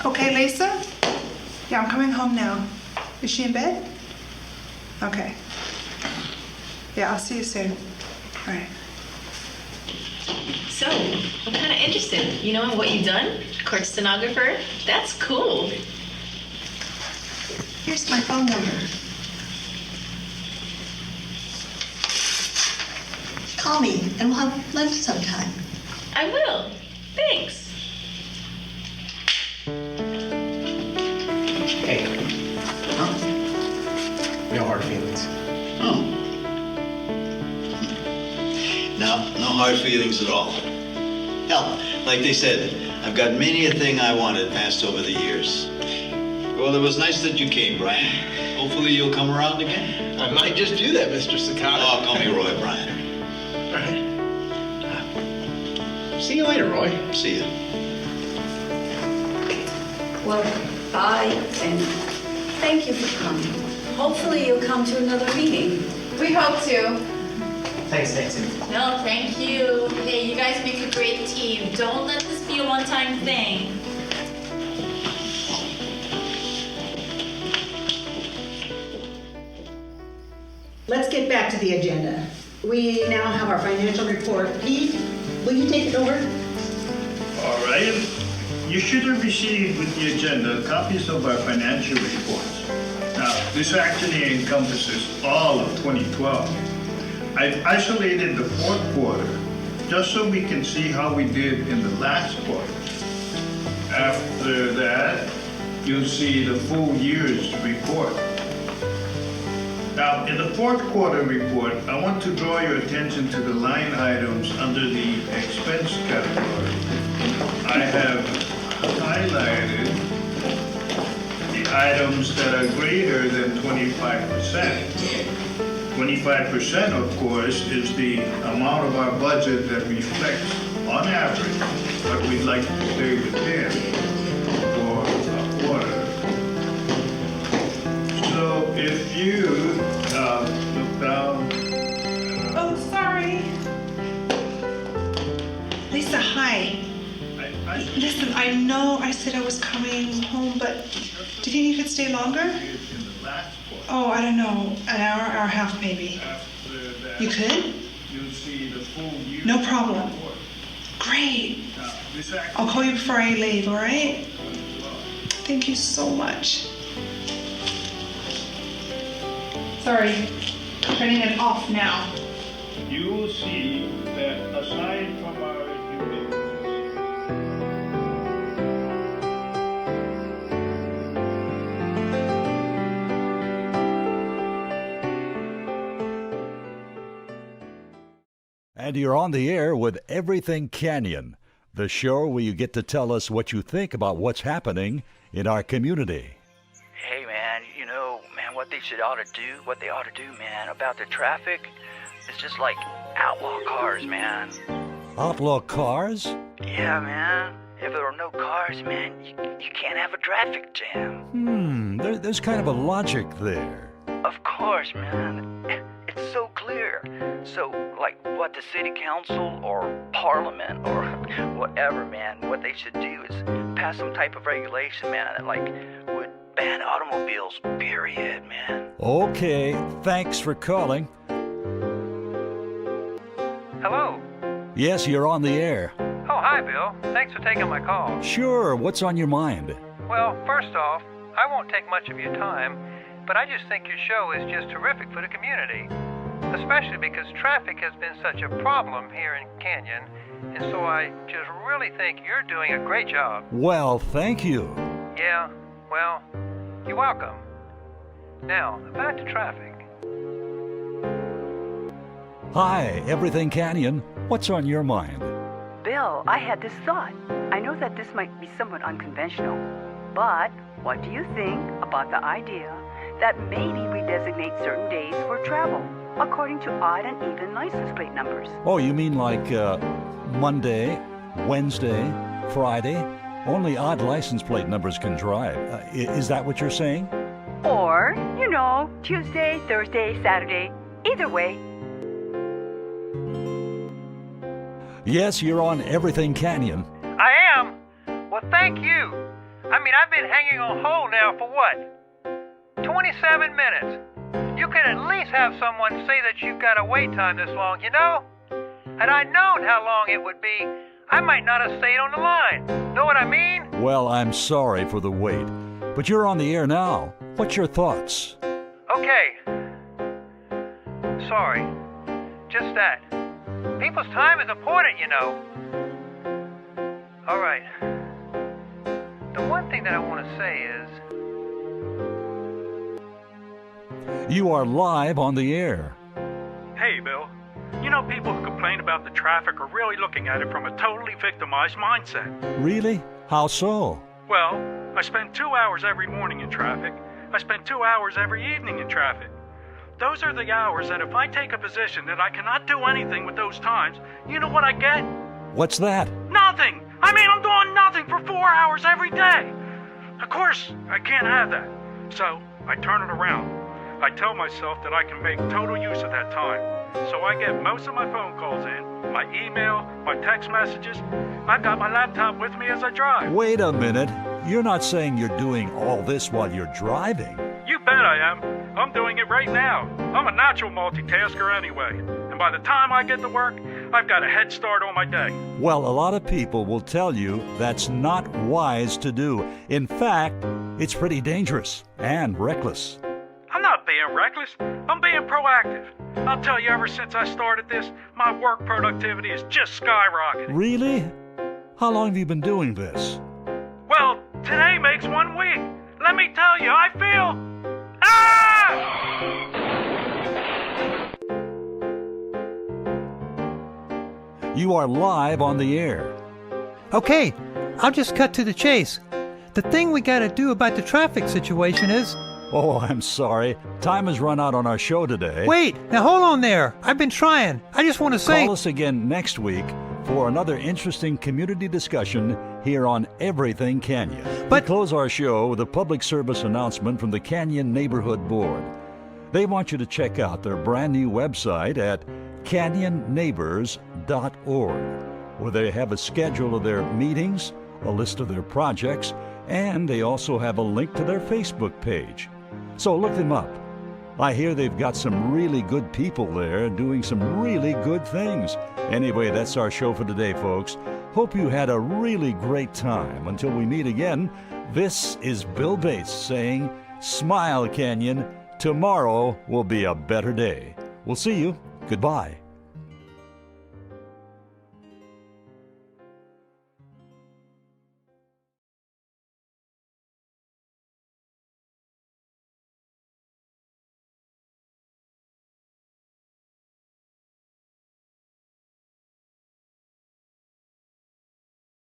Okay, Lisa? Yeah, I'm coming home now. Is she in bed? Okay. Yeah, I'll see you soon. All right. So, I'm kind of interested, in what you've done? Court stenographer? That's cool. Here's my phone number. Call me and we'll have lunch sometime. I will. Thanks. Hey. No hard feelings. Oh. No hard feelings at all. Hell, like they said, I've got many a thing I wanted passed over the years. Well, it was nice that you came, Brian. Hopefully you'll come around again. I might just do that, Mr. Sakata. Oh, call me Roy, Brian. All right. See you later, Roy. See you. Well, bye, and thank you for coming. Hopefully you'll come to another meeting. We hope to. Thanks, Nancy. No, thank you. Hey, you guys make a great team. Don't let this be a one-time thing. Let's get back to the agenda. We now have our financial report. Pete, will you take it over? All right. You should have received with the agenda copies of our financial reports. Now, this actually encompasses all of 2012. I've isolated the fourth quarter just so we can see how we did in the last quarter. After that, you'll see the full year's report. Now, in the fourth quarter report, I want to draw your attention to the line items under the expense category. I have highlighted the items that are greater than 25%. 25%, of course, is the amount of our budget that reflects, on average, what we'd like to stay within. you look down. Oh, sorry. Lisa, hi. Listen, I know I said I was coming home, but do you think you could stay longer? Oh, I don't know, an hour, hour and a half maybe. You could? No problem. Great. I'll call you before I leave, all right? Thank you so much. Sorry, turning it off now. You will see that aside from our due diligence, And you're on the air with Everything Canyon, the show where you get to tell us what you think about what's happening in our community. Hey, man, what they ought to do, man, about the traffic, it's just like outlaw cars, man. Outlaw cars? Yeah, man. If there are no cars, man, you can't have a traffic jam. There's kind of a logic there. Of course, man. It's so clear. So, like, what the city council or parliament or whatever, man, what they should do is pass some type of regulation, man, that, like, would ban automobiles, period, man. Okay, thanks for calling. Hello? Yes, you're on the air. Oh, hi, Bill. Thanks for taking my call. Sure, what's on your mind? Well, first off, I won't take much of your time, but I just think your show is just terrific for the community, especially because traffic has been such a problem here in Canyon, and so I just really think you're doing a great job. Well, thank you. Yeah, well, you're welcome. Now, back to traffic. Hi, Everything Canyon. What's on your mind? Bill, I had this thought. I know that this might be somewhat unconventional, but what do you think about the idea that maybe we designate certain days for travel according to odd and even license plate numbers? Oh, you mean like Monday, Wednesday, Friday? Only odd license plate numbers can drive. Is that what you're saying? Or, Tuesday, Thursday, Saturday. Either way. Yes, you're on Everything Canyon. I am? Well, thank you. I mean, I've been hanging on hold now for what? 27 minutes. You can at least have someone say that you've got a wait time this long, Had I known how long it would be, I might not have stayed on the line. Know what I mean? Well, I'm sorry for the wait, but you're on the air now. What's your thoughts? Okay. Sorry. Just that. People's time is important, All right. The one thing that I want to say is... You are live on the air. Hey, Bill. People who complain about the traffic are really looking at it from a totally victimized mindset. Really? How so? Well, I spend 2 hours every morning in traffic. I spend 2 hours every evening in traffic. Those are the hours that if I take a position that I cannot do anything with those times, you know what I get? What's that? Nothing! I mean, I'm doing nothing for 4 hours every day. Of course, I can't have that. So, I turn it around. I tell myself that I can make total use of that time. So I get most of my phone calls in, my email, my text messages. I've got my laptop with me as I drive. Wait a minute. You're not saying you're doing all this while you're driving. You bet I am. I'm doing it right now. I'm a natural multitasker anyway. And by the time I get to work, I've got a head start on my day. Well, a lot of people will tell you that's not wise to do. In fact, it's pretty dangerous and reckless. I'm not being reckless. I'm being proactive. I'll tell you, ever since I started this, my work productivity has just skyrocketed. Really? How long have you been doing this? Well, today makes 1 week. Let me tell you, I feel... You are live on the air. Okay, I'll just cut to the chase. The thing we gotta do about the traffic situation is... Oh, I'm sorry. Time has run out on our show today. Wait, now hold on there. I've been trying. I just want to say... Call us again next week for another interesting community discussion here on Everything Canyon. We close our show with a public service announcement from the Canyon Neighborhood Board. They want you to check out their brand new website at canyonneighbors.org, where they have a schedule of their meetings, a list of their projects, and they also have a link to their Facebook page. So look them up. I hear they've got some really good people there doing some really good things. Anyway, that's our show for today, folks. Hope you had a really great time. Until we meet again, this is Bill Bates saying, smile, Canyon. Tomorrow will be a better day. We'll see you. Goodbye.